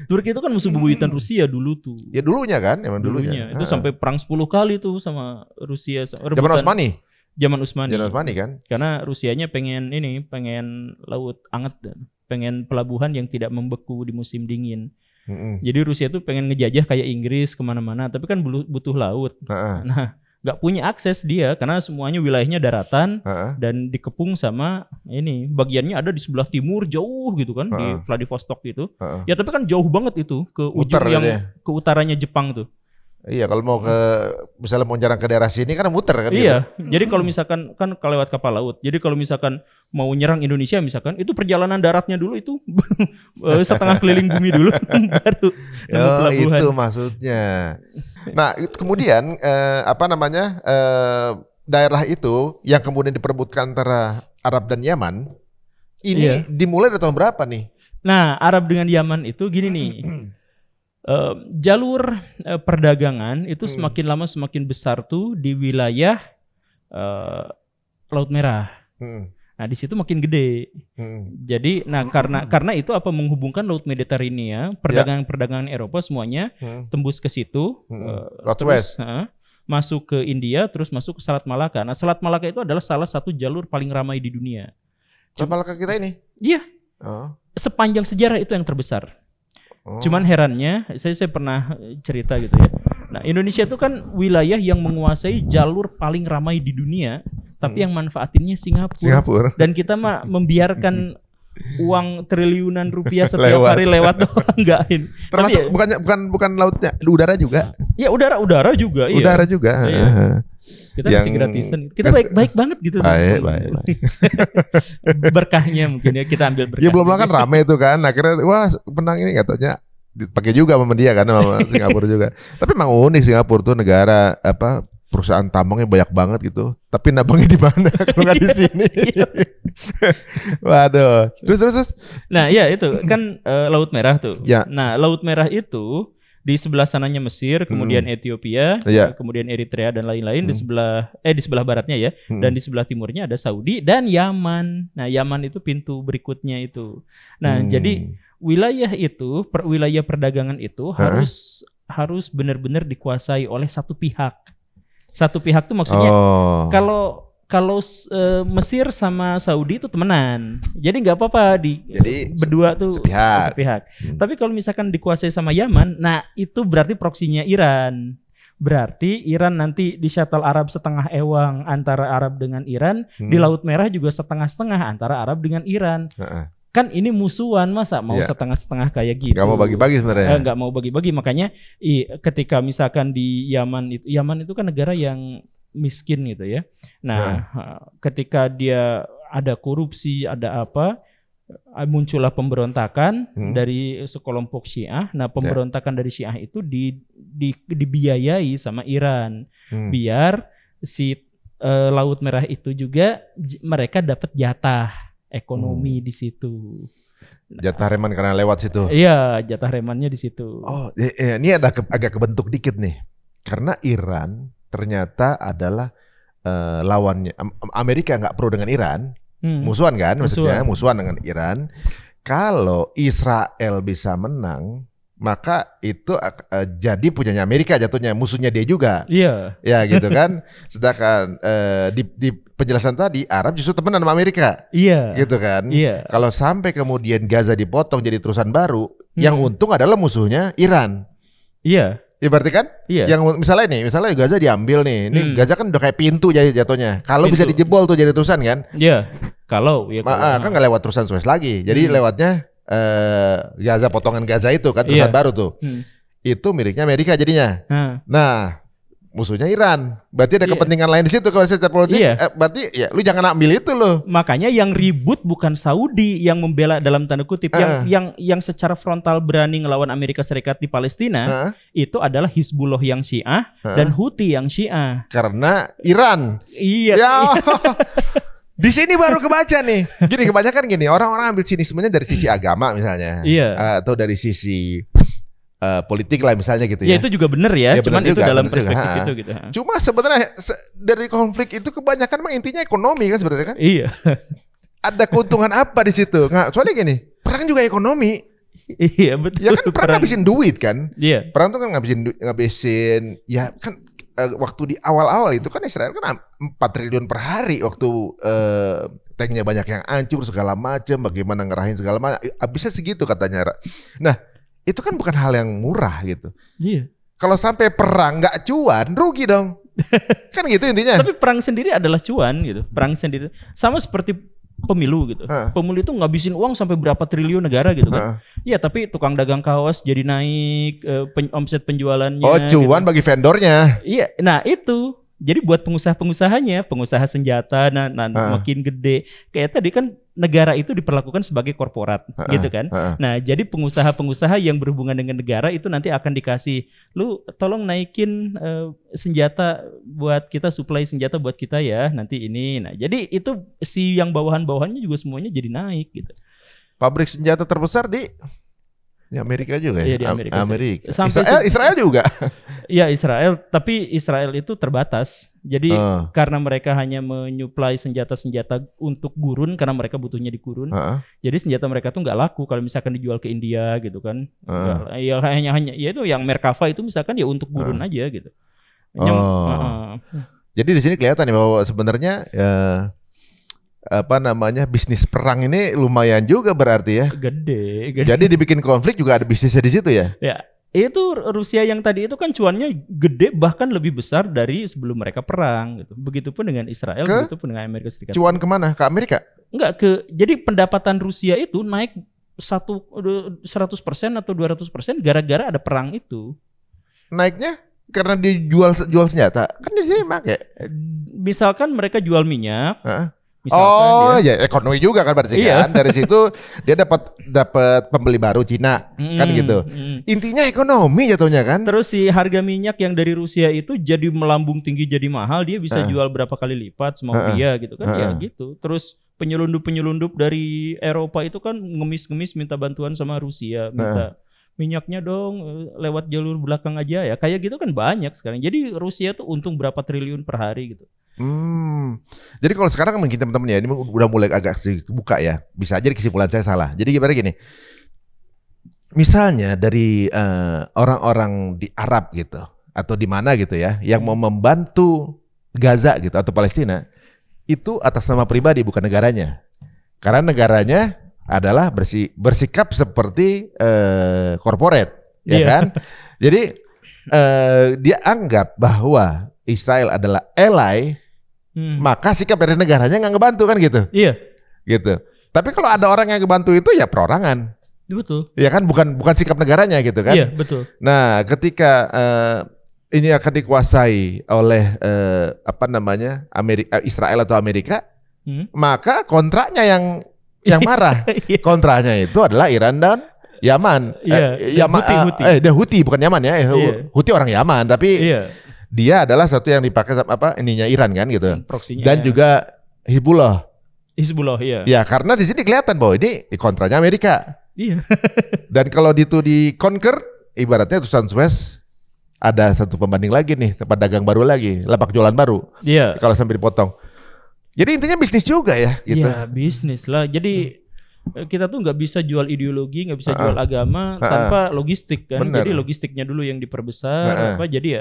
Turki itu kan musuh bebuyutan Rusia dulu tuh. Ya dulunya kan, emang dulunya. Itu sampai perang 10 kali tuh sama Rusia. Zaman Utsmani. Zaman Utsmani kan. Karena Rusianya pengen laut anget, pengen pelabuhan yang tidak membeku di musim dingin. Jadi Rusia tuh pengen ngejajah kayak Inggris kemana-mana, tapi kan butuh laut. Nah, nggak punya akses dia karena semuanya wilayahnya daratan dan dikepung sama bagiannya ada di sebelah timur jauh gitu kan, di Vladivostok gitu. Ya tapi kan jauh banget itu ke ujung ke utaranya Jepang tuh. Iya, kalau mau misalnya mau nyerang ke daerah sini kan muter kan. Iya, gitu. Jadi kalau misalkan kan lewat kapal laut. Jadi kalau misalkan mau nyerang Indonesia misalkan, itu perjalanan daratnya dulu itu setengah keliling bumi dulu baru nemu pelabuhan. Itu maksudnya. Nah, kemudian daerah itu yang kemudian diperebutkan antara Arab dan Yaman, ini dimulai dari tahun berapa nih? Nah, Arab dengan Yaman itu gini nih. Jalur perdagangan itu semakin lama semakin besar tuh di wilayah Laut Merah. Nah di situ makin gede. Jadi, karena itu menghubungkan Laut Mediterania, perdagangan Eropa semuanya tembus ke situ, terus masuk ke India, terus masuk ke Selat Malaka. Nah Selat Malaka itu adalah salah satu jalur paling ramai di dunia. Selat Malaka kita ini? Iya. Sepanjang sejarah itu yang terbesar. Cuman herannya, saya pernah cerita gitu ya. Nah, Indonesia itu kan wilayah yang menguasai jalur paling ramai di dunia, tapi yang manfaatinnya Singapura. Dan kita membiarkan uang triliunan rupiah setiap hari lewat doang, enggak. Termasuk bukan lautnya, udara juga. Ya udara juga. Udara juga. Iya. Kita kasih gratisan. Kita baik banget gitu. Baik. Berkahnya mungkin ya, kita ambil berkah. Ya belum kan rame itu kan. Akhirnya wah menang ini katanya dipakai juga sama dia kan sama Singapura juga. Tapi emang unik Singapura tuh negara perusahaan tambangnya banyak banget gitu. Tapi nabangnya di mana kalau nggak di sini? Waduh. Terus. Nah, ya itu kan Laut Merah tuh. Ya. Nah, Laut Merah itu di sebelah sananya Mesir, kemudian Ethiopia, kemudian Eritrea dan lain-lain di sebelah baratnya ya, dan di sebelah timurnya ada Saudi dan Yaman. Nah, Yaman itu pintu berikutnya itu. Nah, jadi wilayah wilayah perdagangan itu harus benar-benar dikuasai oleh satu pihak. Satu pihak tuh maksudnya kalau Mesir sama Saudi itu temenan, jadi nggak apa-apa berdua tuh sepihak. Tapi kalau misalkan dikuasai sama Yaman, nah itu berarti proksinya Iran. Berarti Iran nanti di shuttle Arab setengah ewang antara Arab dengan Iran, di Laut Merah juga setengah-setengah antara Arab dengan Iran. Kan ini musuhan, masa mau setengah-setengah kayak gitu. Gak mau bagi-bagi sebenarnya. Gak mau bagi-bagi, makanya ketika misalkan di Yaman itu kan negara yang miskin gitu ya. Nah, ketika dia ada korupsi, ada apa, muncullah pemberontakan dari sekelompok Syiah. Nah, pemberontakan dari Syiah itu dibiayai sama Iran, biar si Laut Merah itu juga mereka dapat jatah ekonomi di situ. Jatah reman karena lewat situ. Iya, jatah remannya di situ. Oh, ini ada agak kebentuk dikit nih. Karena Iran ternyata adalah lawannya Amerika nggak pro dengan Iran, musuhan kan, maksudnya musuhan dengan Iran. Kalau Israel bisa menang, maka itu jadi punyanya Amerika jatuhnya, musuhnya dia juga. Iya. Ya gitu kan. Sedangkan di penjelasan tadi Arab justru temenan sama Amerika. Iya. Gitu kan. Iya. Kalau sampai kemudian Gaza dipotong jadi terusan baru, yang untung adalah musuhnya Iran. Iya. Ya berarti kan? Iya. Yang misalnya Gaza diambil nih. Ini Gaza kan udah kayak pintu jadi jatuhnya. Kalau bisa dijebol tuh jadi terusan kan? Iya. Kalau ya kan nggak lewat terusan Suez lagi. Jadi lewatnya Gaza, potongan Gaza itu kan terusan baru tuh. Itu miliknya Amerika jadinya. Nah, musuhnya Iran. Berarti ada kepentingan lain di situ kalau secara politik. Berarti ya lu jangan ambil itu loh. Makanya yang ribut bukan Saudi yang membela dalam tanda kutip, yang secara frontal berani ngelawan Amerika Serikat di Palestina, itu adalah Hizbullah yang Syiah dan Houthi yang Syiah. Karena Iran. Iya. Ya. Di sini baru kebaca nih. Gini, kebanyakan gini, orang-orang ambil sinismenya dari sisi agama misalnya. Iya. Atau dari sisi politik lah misalnya gitu ya. Ya itu juga benar ya, cuman bener itu juga, dalam bener perspektif juga. itu gitu. Cuma sebenarnya dari konflik itu kebanyakan mah intinya ekonomi kan sebenarnya kan. Iya. Ada keuntungan apa di situ? Nggak, soalnya gini, perang juga ekonomi. Iya betul. Ya kan perang ngabisin duit kan. Iya. Perang tuh kan ngabisin ya kan waktu di awal-awal itu kan Israel kan 4 triliun per hari waktu tanknya banyak yang hancur segala macam, bagaimana ngerahin segala macam, habisnya segitu katanya. Nah, itu kan bukan hal yang murah gitu. Iya. Kalau sampai perang nggak cuan, rugi dong. Kan gitu intinya. Tapi perang sendiri adalah cuan gitu. Perang sendiri sama seperti pemilu gitu. Pemilu itu ngabisin uang sampai berapa triliun negara gitu kan. Iya, tapi tukang dagang kaos jadi naik, omset penjualannya. Oh, cuan gitu. Bagi vendornya. Iya, nah itu. Jadi buat pengusaha-pengusahanya, pengusaha senjata makin gede. Kayak tadi kan negara itu diperlakukan sebagai korporat gitu kan. Nah, jadi pengusaha-pengusaha yang berhubungan dengan negara itu nanti akan dikasih, lu tolong naikin senjata buat kita, supply senjata buat kita ya nanti ini. Nah, jadi itu si yang bawahan-bawahannya juga semuanya jadi naik gitu. Pabrik senjata terbesar di Amerika juga ya? Iya, di Amerika. Israel juga? Iya, Israel. Tapi Israel itu terbatas. Jadi karena mereka hanya menyuplai senjata-senjata untuk gurun, karena mereka butuhnya di gurun. Jadi senjata mereka tuh nggak laku kalau misalkan dijual ke India gitu kan. Ya hanya ya itu yang Merkava itu misalkan ya untuk gurun aja gitu. Jadi di sini kelihatan ya bahwa sebenarnya bisnis perang ini lumayan juga berarti ya. Gede. Jadi dibikin konflik juga ada bisnisnya di situ ya. Ya, itu Rusia yang tadi itu kan cuannya gede, bahkan lebih besar dari sebelum mereka perang gitu. Begitupun dengan Israel, begitupun dengan Amerika Serikat. Cuan kemana? Ke Amerika? Enggak, jadi pendapatan Rusia itu naik 100% atau 200% gara-gara ada perang itu. Naiknya karena dijual senjata. Kan di sini pakai. Misalkan mereka jual minyak. Misalkan ya ekonomi juga kan berarti kan. Dari situ dia dapat pembeli baru Cina kan gitu. Intinya ekonomi jatuhnya kan. Terus si harga minyak yang dari Rusia itu jadi melambung tinggi, jadi mahal, dia bisa jual berapa kali lipat semau dia gitu kan. Ya gitu. Terus penyelundup dari Eropa itu kan ngemis-ngemis minta bantuan sama Rusia, minta minyaknya dong lewat jalur belakang aja ya. Kayak gitu kan banyak sekarang. Jadi Rusia tuh untung berapa triliun per hari gitu. Jadi kalau sekarang mungkin teman-teman ya ini udah mulai agak buka ya. Bisa aja kesimpulan saya salah. Jadi gimana gini. Misalnya dari orang-orang di Arab gitu atau di mana gitu ya yang mau membantu Gaza gitu atau Palestina itu atas nama pribadi bukan negaranya. Karena negaranya adalah bersikap seperti korporat ya kan. Jadi dia anggap bahwa Israel adalah ally, maka sikap dari negaranya nggak ngebantu kan gitu. Iya. Gitu. Tapi kalau ada orang yang ngebantu itu ya perorangan. Betul. Ya kan bukan sikap negaranya gitu kan. Iya betul. Nah ketika ini akan dikuasai oleh Israel atau Amerika, maka kontraknya yang marah. Kontraknya itu adalah Iran dan Yaman. Houthi bukan Yaman ya. Houthi orang Yaman tapi dia adalah satu yang dipakai ininya Iran kan gitu. Proksinya. Dan juga Hizbullah. Hizbullah ya. Ya karena di sini kelihatan bahwa ini kontranya Amerika. Iya. Dan kalau itu di conquer, ibaratnya tulisan Suez ada satu pembanding lagi nih, tempat dagang baru lagi, lapak jualan baru. Iya. Kalau sampai dipotong. Jadi intinya bisnis juga ya, gitu. Iya, bisnis lah. Jadi kita tuh nggak bisa jual ideologi, nggak bisa jual agama tanpa logistik kan. Bener. Jadi logistiknya dulu yang diperbesar. Jadi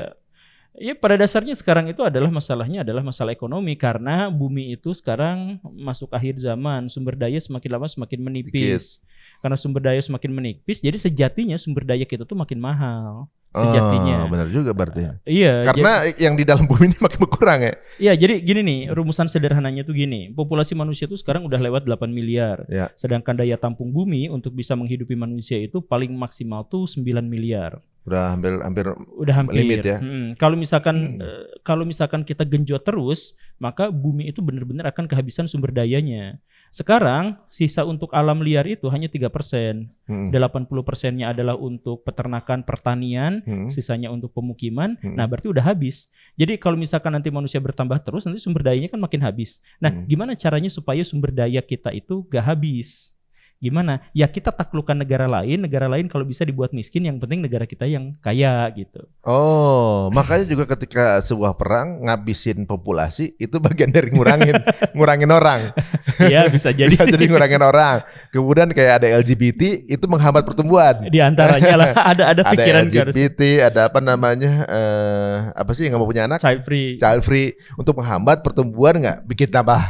ya pada dasarnya sekarang itu adalah masalahnya adalah masalah ekonomi karena bumi itu sekarang masuk akhir zaman, sumber daya semakin lama semakin menipis. Karena sumber daya semakin menipis, jadi sejatinya sumber daya kita tuh makin mahal. Sejatinya. Benar juga berarti. Iya. Karena yang di dalam bumi ini makin berkurang ya. Iya, jadi gini nih, rumusan sederhananya tuh gini. Populasi manusia tuh sekarang udah lewat 8 miliar. Ya. Sedangkan daya tampung bumi untuk bisa menghidupi manusia itu paling maksimal tuh 9 miliar. Udah hampir Udah hampir limit ya. Kalau misalkan kita genjot terus, maka bumi itu benar-benar akan kehabisan sumber dayanya. Sekarang sisa untuk alam liar itu hanya 3%. 80%-nya adalah untuk peternakan, pertanian, sisanya untuk pemukiman. Nah, berarti udah habis. Jadi kalau misalkan nanti manusia bertambah terus, nanti sumber dayanya kan makin habis. Nah, gimana caranya supaya sumber daya kita itu gak habis? Gimana? Ya kita taklukkan negara lain kalau bisa dibuat miskin, yang penting negara kita yang kaya gitu. Oh, makanya juga ketika sebuah perang ngabisin populasi itu bagian dari ngurangin orang. Iya, bisa jadi Bisa sih. jadi ngurangin orang. Kemudian kayak ada LGBT itu menghambat pertumbuhan. Di antaranya lah ada pikiran ada LGBT, ada apa namanya? Apa sih yang nggak mau punya anak? child free untuk menghambat pertumbuhan, nggak bikin tambah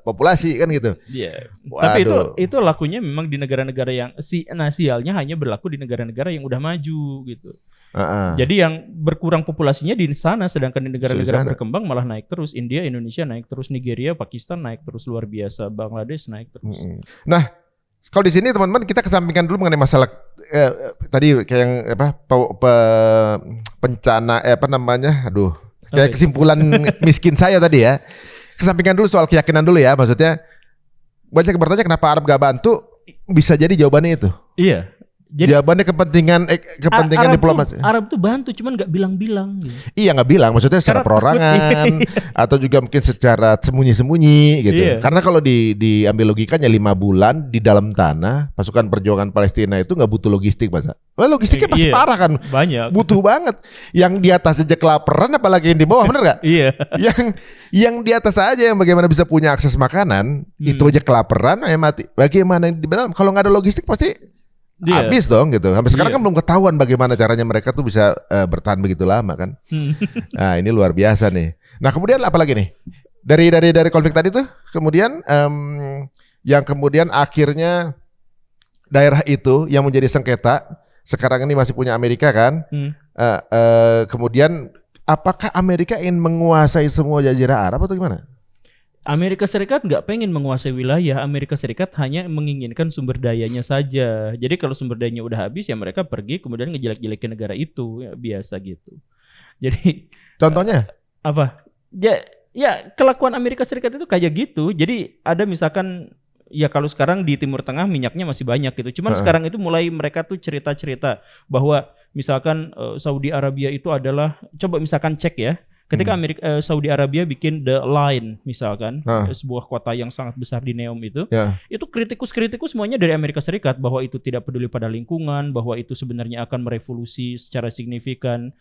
populasi kan gitu. Iya. Waduh. Tapi itu lakunya memang di negara-negara yang sialnya hanya berlaku di negara-negara yang udah maju gitu. Jadi yang berkurang populasinya di sana, sedangkan di negara-negara berkembang malah naik terus. India, Indonesia naik terus, Nigeria, Pakistan naik terus luar biasa, Bangladesh naik terus. Nah, kalau di sini teman-teman kita kesampingkan dulu mengenai masalah tadi kayak yang bencana kayak kesimpulan miskin saya tadi ya. Kesampingkan dulu soal keyakinan dulu ya, maksudnya banyak yang bertanya kenapa Arab gak bantu, bisa jadi jawabannya itu. Iya. Jadi jawabannya kepentingan diplomasi. Arab tuh bantu, cuman nggak bilang-bilang. Gitu. Iya nggak bilang, maksudnya secara perorangan atau juga mungkin secara sembunyi-sembunyi gitu. Iya. Karena kalau diambil logikanya 5 bulan di dalam tanah, pasukan perjuangan Palestina itu nggak butuh logistik, masa. Logistiknya pasti parah kan. Banyak. Butuh banget. Yang di atas aja kelaparan, apalagi yang di bawah, bener nggak? Iya. Yang di atas aja yang bagaimana bisa punya akses makanan, itu aja kelaparan, mati. Bagaimana yang di dalam? Kalau nggak ada logistik pasti habis dong gitu. Sampai sekarang kan belum ketahuan bagaimana caranya mereka tuh bisa bertahan begitu lama kan. Nah ini luar biasa nih. Nah kemudian apa lagi nih? Dari konflik tadi tuh kemudian yang kemudian akhirnya daerah itu yang menjadi sengketa sekarang ini masih punya Amerika kan. Kemudian apakah Amerika ingin menguasai semua jazirah Arab atau gimana? Amerika Serikat nggak pengen menguasai wilayah. Amerika Serikat hanya menginginkan sumber dayanya saja. Jadi kalau sumber dayanya udah habis ya mereka pergi kemudian ngejelek-jelekin negara itu, ya, biasa gitu. Jadi contohnya apa? Ya kelakuan Amerika Serikat itu kayak gitu. Jadi ada misalkan ya kalau sekarang di Timur Tengah minyaknya masih banyak gitu. Cuman sekarang itu mulai mereka tuh cerita-cerita bahwa misalkan Saudi Arabia itu adalah, coba misalkan cek ya. Ketika Saudi Arabia bikin The Line misalkan, sebuah kota yang sangat besar di Neom itu kritikus semuanya dari Amerika Serikat bahwa itu tidak peduli pada lingkungan, bahwa itu sebenarnya akan merevolusi secara signifikan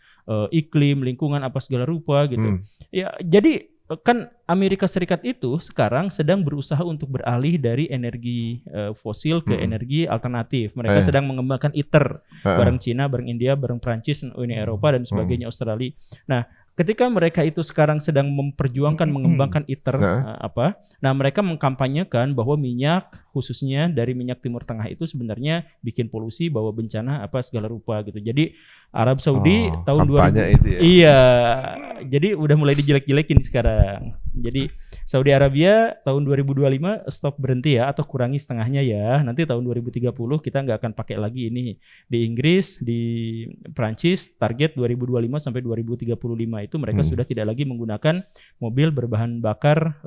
iklim, lingkungan apa segala rupa gitu. Ya, jadi kan Amerika Serikat itu sekarang sedang berusaha untuk beralih dari energi fosil ke energi alternatif. Mereka sedang mengembangkan ITER bareng Cina, bareng India, bareng Prancis, Uni Eropa dan sebagainya, Australia. Nah, ketika mereka itu sekarang sedang memperjuangkan mengembangkan ITER nah mereka mengkampanyekan bahwa minyak khususnya dari minyak Timur Tengah itu sebenarnya bikin polusi, bawa bencana apa segala rupa gitu. Jadi Arab Saudi tahun 2000 itu ya? Iya. Jadi udah mulai dijelek-jelekin sekarang. Jadi Saudi Arabia tahun 2025 stop, berhenti ya, atau kurangi setengahnya ya. Nanti tahun 2030 kita nggak akan pakai lagi ini. Di Inggris, di Prancis target 2025 sampai 2035 itu mereka sudah tidak lagi menggunakan mobil berbahan bakar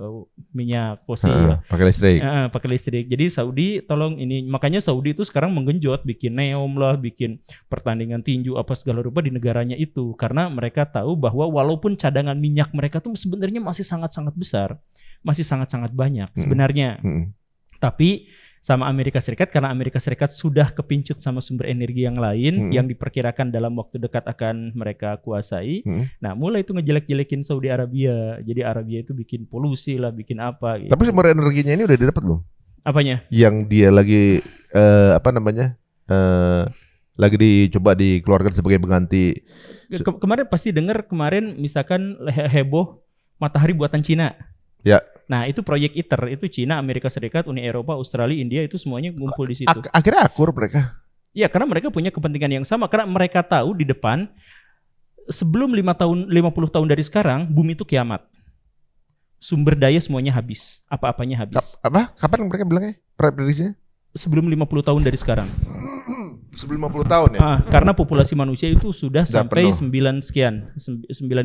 minyak fosil. Pakai listrik. Pakai listrik. Jadi Saudi tolong ini, makanya Saudi itu sekarang menggenjot bikin Neom lah, bikin pertandingan tinju apa segala rupa di negaranya itu, karena mereka tahu bahwa walaupun cadangan minyak mereka tuh sebenarnya masih sangat-sangat besar. masih sangat-sangat banyak sebenarnya. Tapi sama Amerika Serikat, karena Amerika Serikat sudah kepincut sama sumber energi yang lain yang diperkirakan dalam waktu dekat akan mereka kuasai. Nah, mulai itu ngejelek-jelekin Saudi Arabia. Jadi Arabia itu bikin polusi lah, bikin apa gitu. Tapi sumber energinya ini udah didapat belum? Apanya? Yang dia lagi lagi dicoba dikeluarkan sebagai pengganti. Kemarin pasti dengar kemarin misalkan heboh matahari buatan Cina. Ya. Nah, itu proyek ITER, itu Cina, Amerika Serikat, Uni Eropa, Australia, India itu semuanya ngumpul di situ. Akhirnya akur mereka. Ya, karena mereka punya kepentingan yang sama, karena mereka tahu di depan sebelum 50 tahun dari sekarang bumi itu kiamat. Sumber daya semuanya habis, apa-apanya habis. Kapan mereka bilangnya? Prediksinya? Sebelum 50 tahun dari sekarang. Sebelum 50 tahun ya? Karena populasi manusia itu sudah sampai penuh. 9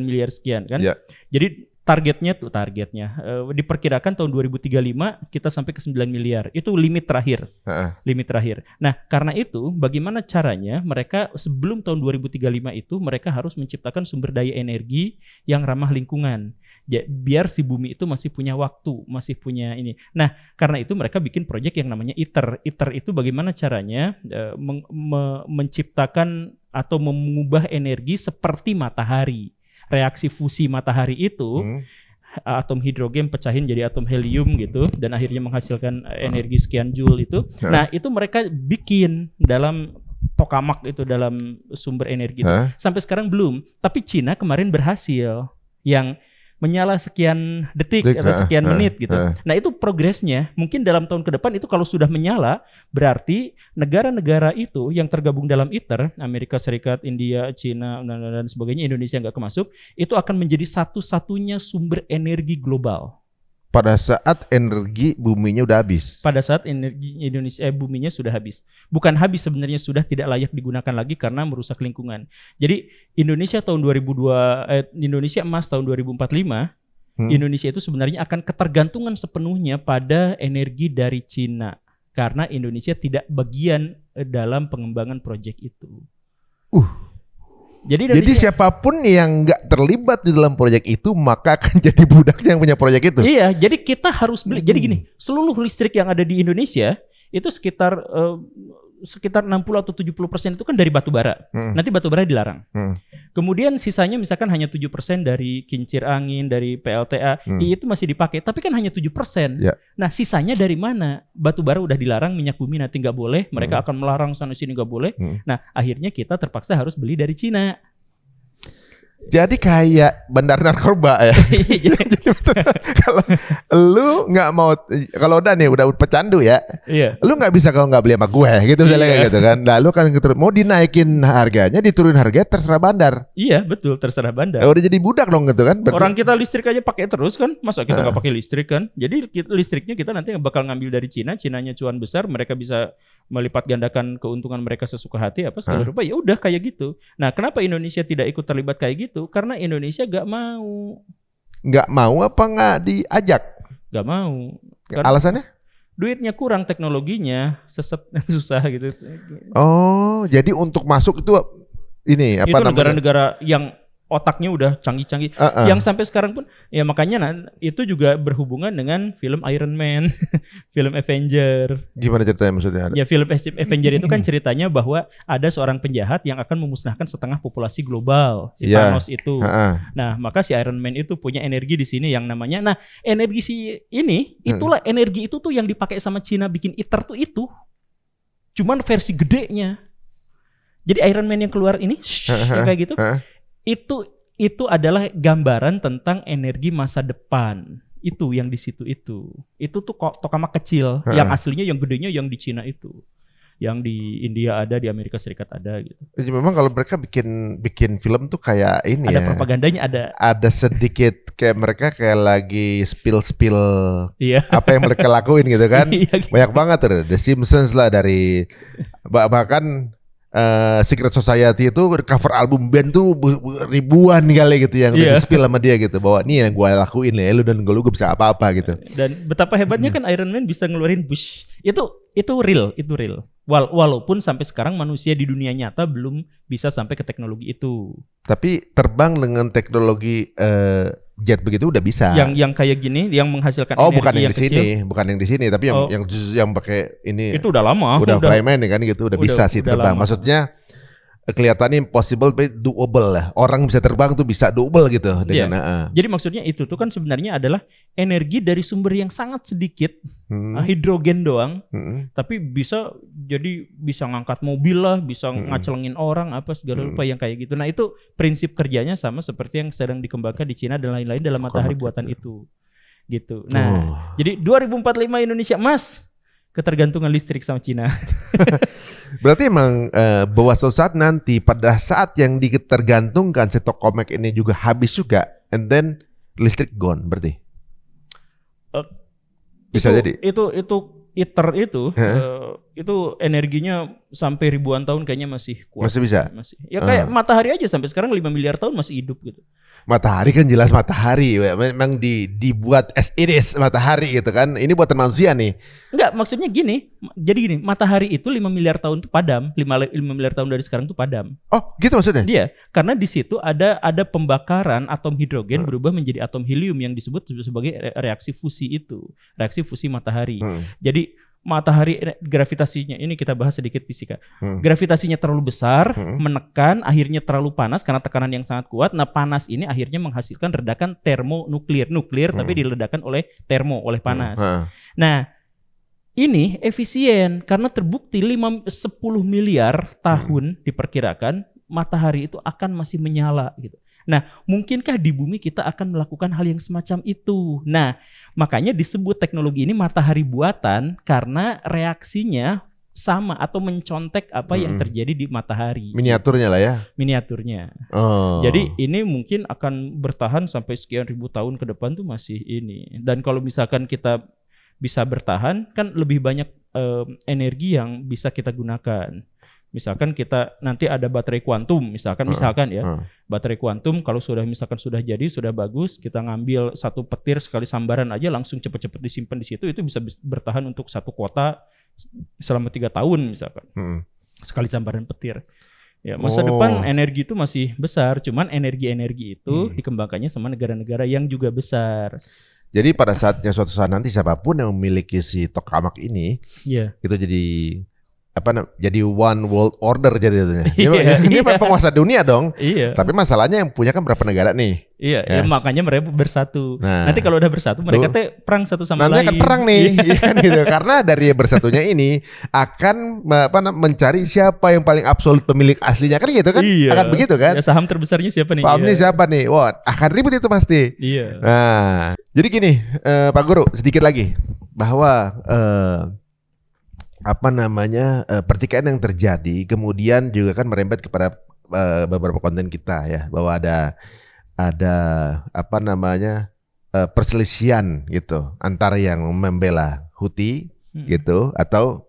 miliar sekian kan. Ya. Jadi targetnya diperkirakan tahun 2035 kita sampai ke 9 miliar. Itu limit terakhir. Limit terakhir. Nah, karena itu bagaimana caranya mereka sebelum tahun 2035 itu mereka harus menciptakan sumber daya energi yang ramah lingkungan. Biar si bumi itu masih punya waktu, masih punya ini. Nah, karena itu mereka bikin proyek yang namanya ITER. ITER itu bagaimana caranya menciptakan atau mengubah energi seperti matahari. Reaksi fusi matahari itu atom hidrogen pecahin jadi atom helium gitu dan akhirnya menghasilkan energi sekian joule itu. Nah, itu mereka bikin dalam tokamak itu, dalam sumber energi itu. Sampai sekarang belum, tapi Cina kemarin berhasil yang menyala sekian detik atau sekian menit gitu. Nah, itu progresnya. Mungkin dalam tahun ke depan itu kalau sudah menyala, berarti negara-negara itu yang tergabung dalam ITER, Amerika Serikat, India, Cina, dan sebagainya, Indonesia nggak kemasuk, itu akan menjadi satu-satunya sumber energi global. Pada saat energi buminya udah habis. Pada saat energi Indonesia buminya sudah habis. Bukan habis sebenarnya, sudah tidak layak digunakan lagi karena merusak lingkungan. Jadi Indonesia Indonesia emas tahun 2045, Indonesia itu sebenarnya akan ketergantungan sepenuhnya pada energi dari Cina karena Indonesia tidak bagian dalam pengembangan proyek itu. Jadi siapapun yang nggak terlibat di dalam proyek itu maka akan jadi budaknya yang punya proyek itu. Iya, jadi kita harus beli. Jadi gini, seluruh listrik yang ada di Indonesia itu sekitar 60 atau 70% itu kan dari batu bara. Nanti batu bara dilarang. Kemudian sisanya misalkan hanya 7% dari kincir angin, dari PLTA, itu masih dipakai. Tapi kan hanya 7%. Ya. Nah, sisanya dari mana? Batu bara udah dilarang, minyak bumi nanti nggak boleh. Mereka akan melarang sana sini nggak boleh. Nah, akhirnya kita terpaksa harus beli dari Cina. Jadi kayak bandar narkoba ya. Jadi kalau lu nggak mau, kalau udah nih udah pecandu ya, lu nggak bisa kalau nggak beli sama gue gitu misalnya kayak gitu kan. Nah lu kan mau dinaikin harganya, diturunin harga terserah bandar. Iya betul, terserah bandar. Udah jadi budak dong gitu kan. Orang kita listrik aja pakai terus kan, masa kita nggak pakai listrik kan? Jadi listriknya kita nanti bakal ngambil dari Cina, Cinanya cuan besar, mereka bisa melipat gandakan keuntungan mereka sesuka hati apa segala rupa. Ya udah kayak gitu. Nah kenapa Indonesia tidak ikut terlibat kayak gitu? Karena Indonesia gak mau. Gak mau apa gak diajak? Gak mau. Alasannya? Duitnya kurang, teknologinya susah gitu. Oh, jadi untuk masuk itu ini apa namanya? Itu negara-negara yang otaknya udah canggih-canggih. Yang sampai sekarang pun ya makanya itu juga berhubungan dengan film Iron Man, film Avenger. Gimana ceritanya maksudnya? Ya film Avenger itu kan ceritanya bahwa ada seorang penjahat yang akan memusnahkan setengah populasi global, si Thanos itu. Nah, maka si Iron Man itu punya energi di sini yang namanya energi itulah energi itu tuh yang dipakai sama Cina bikin ITER tuh itu. Cuman versi gedenya. Jadi Iron Man yang keluar ini yang kayak gitu. Itu adalah gambaran tentang energi masa depan. Itu yang di situ itu tuh tokamak kecil. Yang aslinya yang gedenya yang di Cina itu, yang di India ada, di Amerika Serikat ada gitu. Jadi memang kalau mereka bikin film tuh kayak ini ada propagandanya, ada sedikit kayak mereka kayak lagi spill apa yang mereka lakuin gitu kan. Banyak banget tuh The Simpsons lah, dari bahkan Secret Society itu cover album band tuh ribuan kali gitu yang di-spill sama dia gitu, bahwa nih yang gue lakuin ya, lu dan gue bisa apa-apa gitu. Dan betapa hebatnya kan Iron Man bisa ngeluarin bush. Itu real. Walaupun sampai sekarang manusia di dunia nyata belum bisa sampai ke teknologi itu. Tapi terbang dengan teknologi jet begitu udah bisa. Yang kayak gini, yang menghasilkan energi bukan yang yang di kecil. sini, bukan yang di sini, tapi yang pakai ini. Itu udah lama. Udah flyman kan gitu, udah bisa sih terbang. Lama. Maksudnya kelihatannya impossible tapi doable lah. Orang bisa terbang tuh bisa double gitu dengan Jadi maksudnya itu tuh kan sebenarnya adalah energi dari sumber yang sangat sedikit, hidrogen doang, tapi bisa ngangkat mobil lah, bisa ngacelengin orang apa segala rupa yang kayak gitu. Nah itu prinsip kerjanya sama seperti yang sedang dikembangkan di Cina dan lain-lain dalam matahari buatan itu, gitu. Nah jadi 2045 Indonesia emas. Ketergantungan listrik sama Cina. Berarti emang bahwa suatu saat nanti pada saat yang ditergantungkan si tokamak ini juga habis juga, and then listrik gone berarti. Bisa jadi. Itu ITER itu energinya sampai ribuan tahun kayaknya masih kuat. Masih bisa. Masih. Ya kayak matahari aja sampai sekarang 5 miliar tahun masih hidup gitu. Matahari kan jelas matahari, memang dibuat as it is matahari gitu kan. Ini buatan manusia nih. Enggak, maksudnya gini. Jadi gini, matahari itu 5 miliar tahun itu padam, 5 miliar tahun dari sekarang itu padam. Oh, gitu maksudnya? Dia, karena di situ ada pembakaran atom hidrogen berubah menjadi atom helium yang disebut sebagai reaksi fusi itu, reaksi fusi matahari. Jadi matahari gravitasinya ini kita bahas sedikit fisika. Gravitasinya terlalu besar, menekan, akhirnya terlalu panas karena tekanan yang sangat kuat. Nah, panas ini akhirnya menghasilkan ledakan termonuklir, tapi diledakkan oleh panas. Nah, ini efisien karena terbukti 10 miliar tahun diperkirakan matahari itu akan masih menyala gitu. Nah, mungkinkah di bumi kita akan melakukan hal yang semacam itu? Nah, makanya disebut teknologi ini matahari buatan karena reaksinya sama atau mencontek apa yang terjadi di matahari. Miniaturnya lah ya. Miniaturnya. Jadi ini mungkin akan bertahan sampai sekian ribu tahun ke depan tuh masih ini. Dan kalau misalkan kita bisa bertahan, kan lebih banyak energi yang bisa kita gunakan. Misalkan kita nanti ada baterai kuantum, misalkan ya, baterai kuantum kalau sudah jadi, sudah bagus, kita ngambil satu petir sekali sambaran aja langsung cepet-cepet disimpan di situ, itu bisa bertahan untuk satu kota selama 3 tahun misalkan, sekali sambaran petir. Ya, masa depan energi itu masih besar, cuman energi itu dikembangkannya sama negara-negara yang juga besar. Jadi pada saatnya suatu saat nanti siapapun yang memiliki si tokamak ini, itu jadi one world order jadi ini penguasa dunia dong. Tapi masalahnya yang punya kan berapa negara nih? Ya, makanya mereka bersatu. Nanti kalau udah bersatu mereka perang satu sama lain. Nanti akan perang nih, gitu. Karena dari bersatunya ini akan mencari siapa yang paling absolut pemilik aslinya kan gitu kan? Akan begitu kan? Ya, saham terbesarnya siapa nih? Sahamnya siapa nih? Wah, akan ribut itu pasti. Nah, jadi gini, Pak Guru, sedikit lagi bahwa pertikaian yang terjadi kemudian juga kan merembet kepada beberapa konten kita ya, bahwa ada perselisihan gitu antara yang membela Houthi gitu atau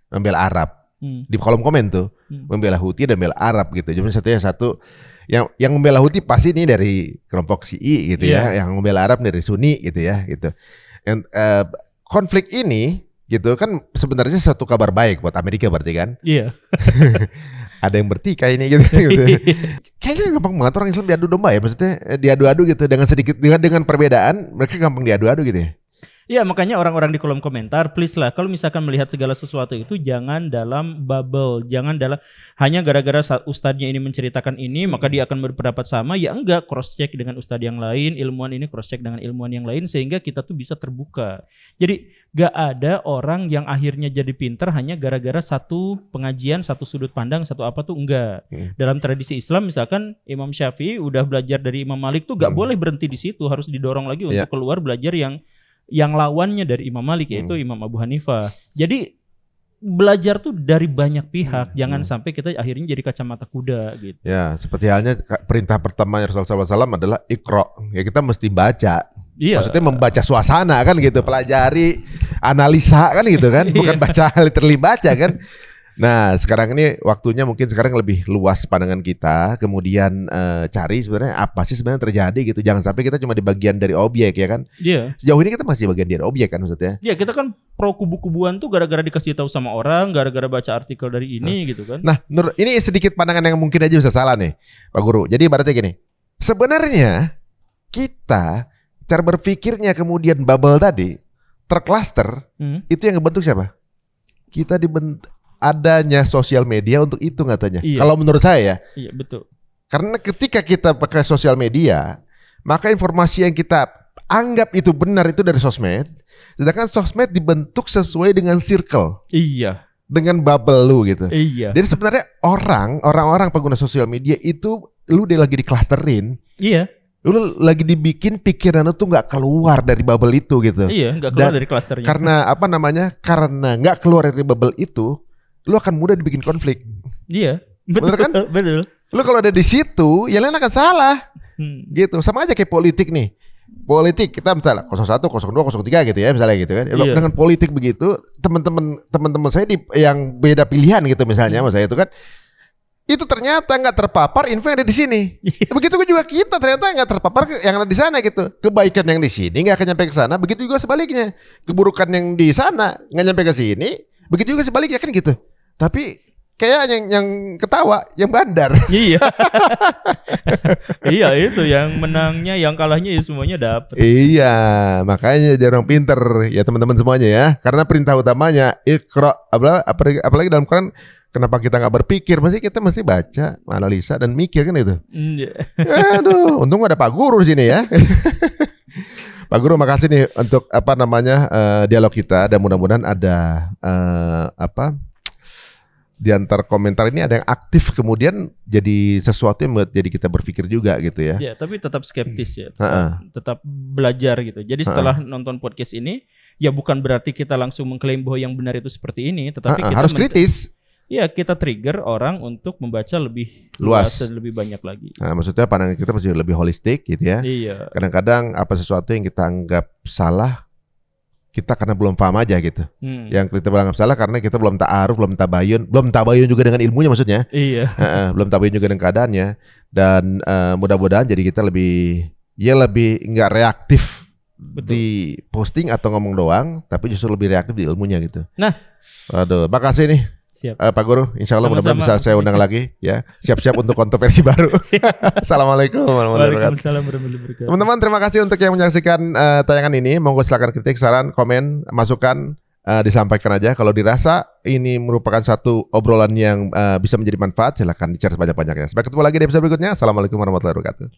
membela Arab. Di kolom komen tuh membela Houthi dan membela Arab gitu. Cuma satu yang membela Houthi pasti ini dari kelompok Syi'i gitu ya, yang membela Arab dari Sunni gitu ya gitu. Konflik ini gitu kan sebenarnya satu kabar baik buat Amerika berarti kan? Iya. Ada yang bertikai ini gitu. Kayaknya gampang banget orang Islam diadu domba ya, maksudnya diadu-adu gitu dengan perbedaan mereka gampang diadu-adu gitu ya. Ya, makanya orang-orang di kolom komentar, please lah, kalau misalkan melihat segala sesuatu itu jangan dalam bubble, jangan dalam hanya gara-gara ustadznya ini menceritakan ini maka dia akan berpendapat sama. Ya enggak, cross check dengan ustadz yang lain, ilmuwan ini cross check dengan ilmuwan yang lain sehingga kita tuh bisa terbuka. Jadi gak ada orang yang akhirnya jadi pinter hanya gara-gara satu pengajian, satu sudut pandang, satu apa tuh, enggak. Dalam tradisi Islam misalkan Imam Syafi'i udah belajar dari Imam Malik tuh gak boleh berhenti di situ, harus didorong lagi untuk keluar belajar yang lawannya dari Imam Malik, yaitu Imam Abu Hanifah. Jadi belajar tuh dari banyak pihak, jangan sampai kita akhirnya jadi kacamata kuda gitu. Ya, seperti halnya perintah pertama Rasulullah SAW adalah Iqra. Ya kita mesti baca. Maksudnya membaca suasana kan gitu, pelajari, analisa kan gitu kan, bukan baca literally baca kan. Nah, sekarang ini waktunya mungkin sekarang lebih luas pandangan kita, kemudian cari sebenarnya apa sih sebenarnya terjadi gitu. Jangan sampai kita cuma di bagian dari objek ya kan. Iya. Sejauh ini kita masih bagian dari objek kan maksudnya. Ya kita kan pro kubu-kubuan tuh gara-gara dikasih tahu sama orang, gara-gara baca artikel dari ini gitu kan. Nah, ini sedikit pandangan yang mungkin aja bisa salah nih, Pak Guru. Jadi ibaratnya gini, sebenarnya kita cara berpikirnya kemudian bubble tadi tercluster, itu yang ngebentuk siapa? Kita adanya sosial media untuk itu katanya. Iya. Kalau menurut saya ya. Iya betul. Karena ketika kita pakai sosial media, maka informasi yang kita anggap itu benar itu dari sosmed. Sedangkan sosmed dibentuk sesuai dengan circle, Iya. dengan bubble lu gitu. Iya. Jadi sebenarnya orang-orang pengguna sosial media itu lu udah lagi diklusterin. Iya. Lu lagi dibikin pikiran lu tuh nggak keluar dari bubble itu gitu. Iya, nggak keluar Dan dari klasternya. Karena apa namanya? Karena nggak keluar dari bubble itu, lu akan mudah dibikin konflik. Iya. Betul Bener kan? Betul. Lu kalau ada di situ, yang lain akan salah. Gitu. Sama aja kayak politik nih. Politik kita misalnya 01, 02, 03 gitu ya misalnya gitu kan. Iya. Dengan politik begitu, teman-teman saya yang beda pilihan gitu misalnya sama saya itu kan, itu ternyata nggak terpapar info yang ada di sini. Begitu juga kita ternyata nggak terpapar yang ada di sana gitu. Kebaikan yang di sini nggak akan nyampe ke sana. Begitu juga sebaliknya. Keburukan yang di sana nggak nyampe ke sini. Begitu juga sebaliknya kan gitu. Tapi kayak yang ketawa, yang bandar. Iya. Iya itu yang menangnya, yang kalahnya ya semuanya dapat. Iya, makanya jadi orang pinter ya teman-teman semuanya ya. Karena perintah utamanya Iqra, apalagi dalam Quran, kenapa kita nggak berpikir? Kita mesti baca, analisa dan mikir kan itu. Aduh, untung ada Pak Guru di sini ya. Pak Guru, makasih nih untuk dialog kita dan mudah-mudahan ada di antar komentar ini ada yang aktif kemudian jadi sesuatu yang membuat jadi kita berpikir juga gitu ya. Ya, tapi tetap skeptis ya. Tetap belajar gitu. Jadi setelah nonton podcast ini, ya bukan berarti kita langsung mengklaim bahwa yang benar itu seperti ini, tetapi kita harus kritis. Ya, kita trigger orang untuk membaca lebih luas dan lebih banyak lagi. Nah, maksudnya pandangan kita mesti lebih holistik gitu ya. Iya. Kadang-kadang apa sesuatu yang kita anggap salah, kita karena belum paham aja gitu. Yang kita anggap salah karena kita belum ta'aruf, belum tabayun juga dengan ilmunya maksudnya. Iya. Belum tabayun juga dengan keadaannya. Dan mudah-mudahan jadi kita lebih nggak reaktif. Betul. Di posting atau ngomong doang, tapi justru lebih reaktif di ilmunya gitu. Nah, aduh, makasih nih. Siap. Pak Guru, insya Allah Sama-sama. mudah-mudahan bisa saya undang lagi ya. Siap-siap untuk kontroversi baru. Assalamualaikum warahmatullahi wabarakatuh. Waalaikumsalam warahmatullahi wabarakatuh. Teman-teman, terima kasih untuk yang menyaksikan tayangan ini. Monggo silakan kritik, saran, komen, masukan, disampaikan aja. Kalau dirasa ini merupakan satu obrolan yang bisa menjadi manfaat, silakan di-share sebanyak-banyaknya. Sampai ketemu lagi di episode berikutnya. Assalamualaikum warahmatullahi wabarakatuh.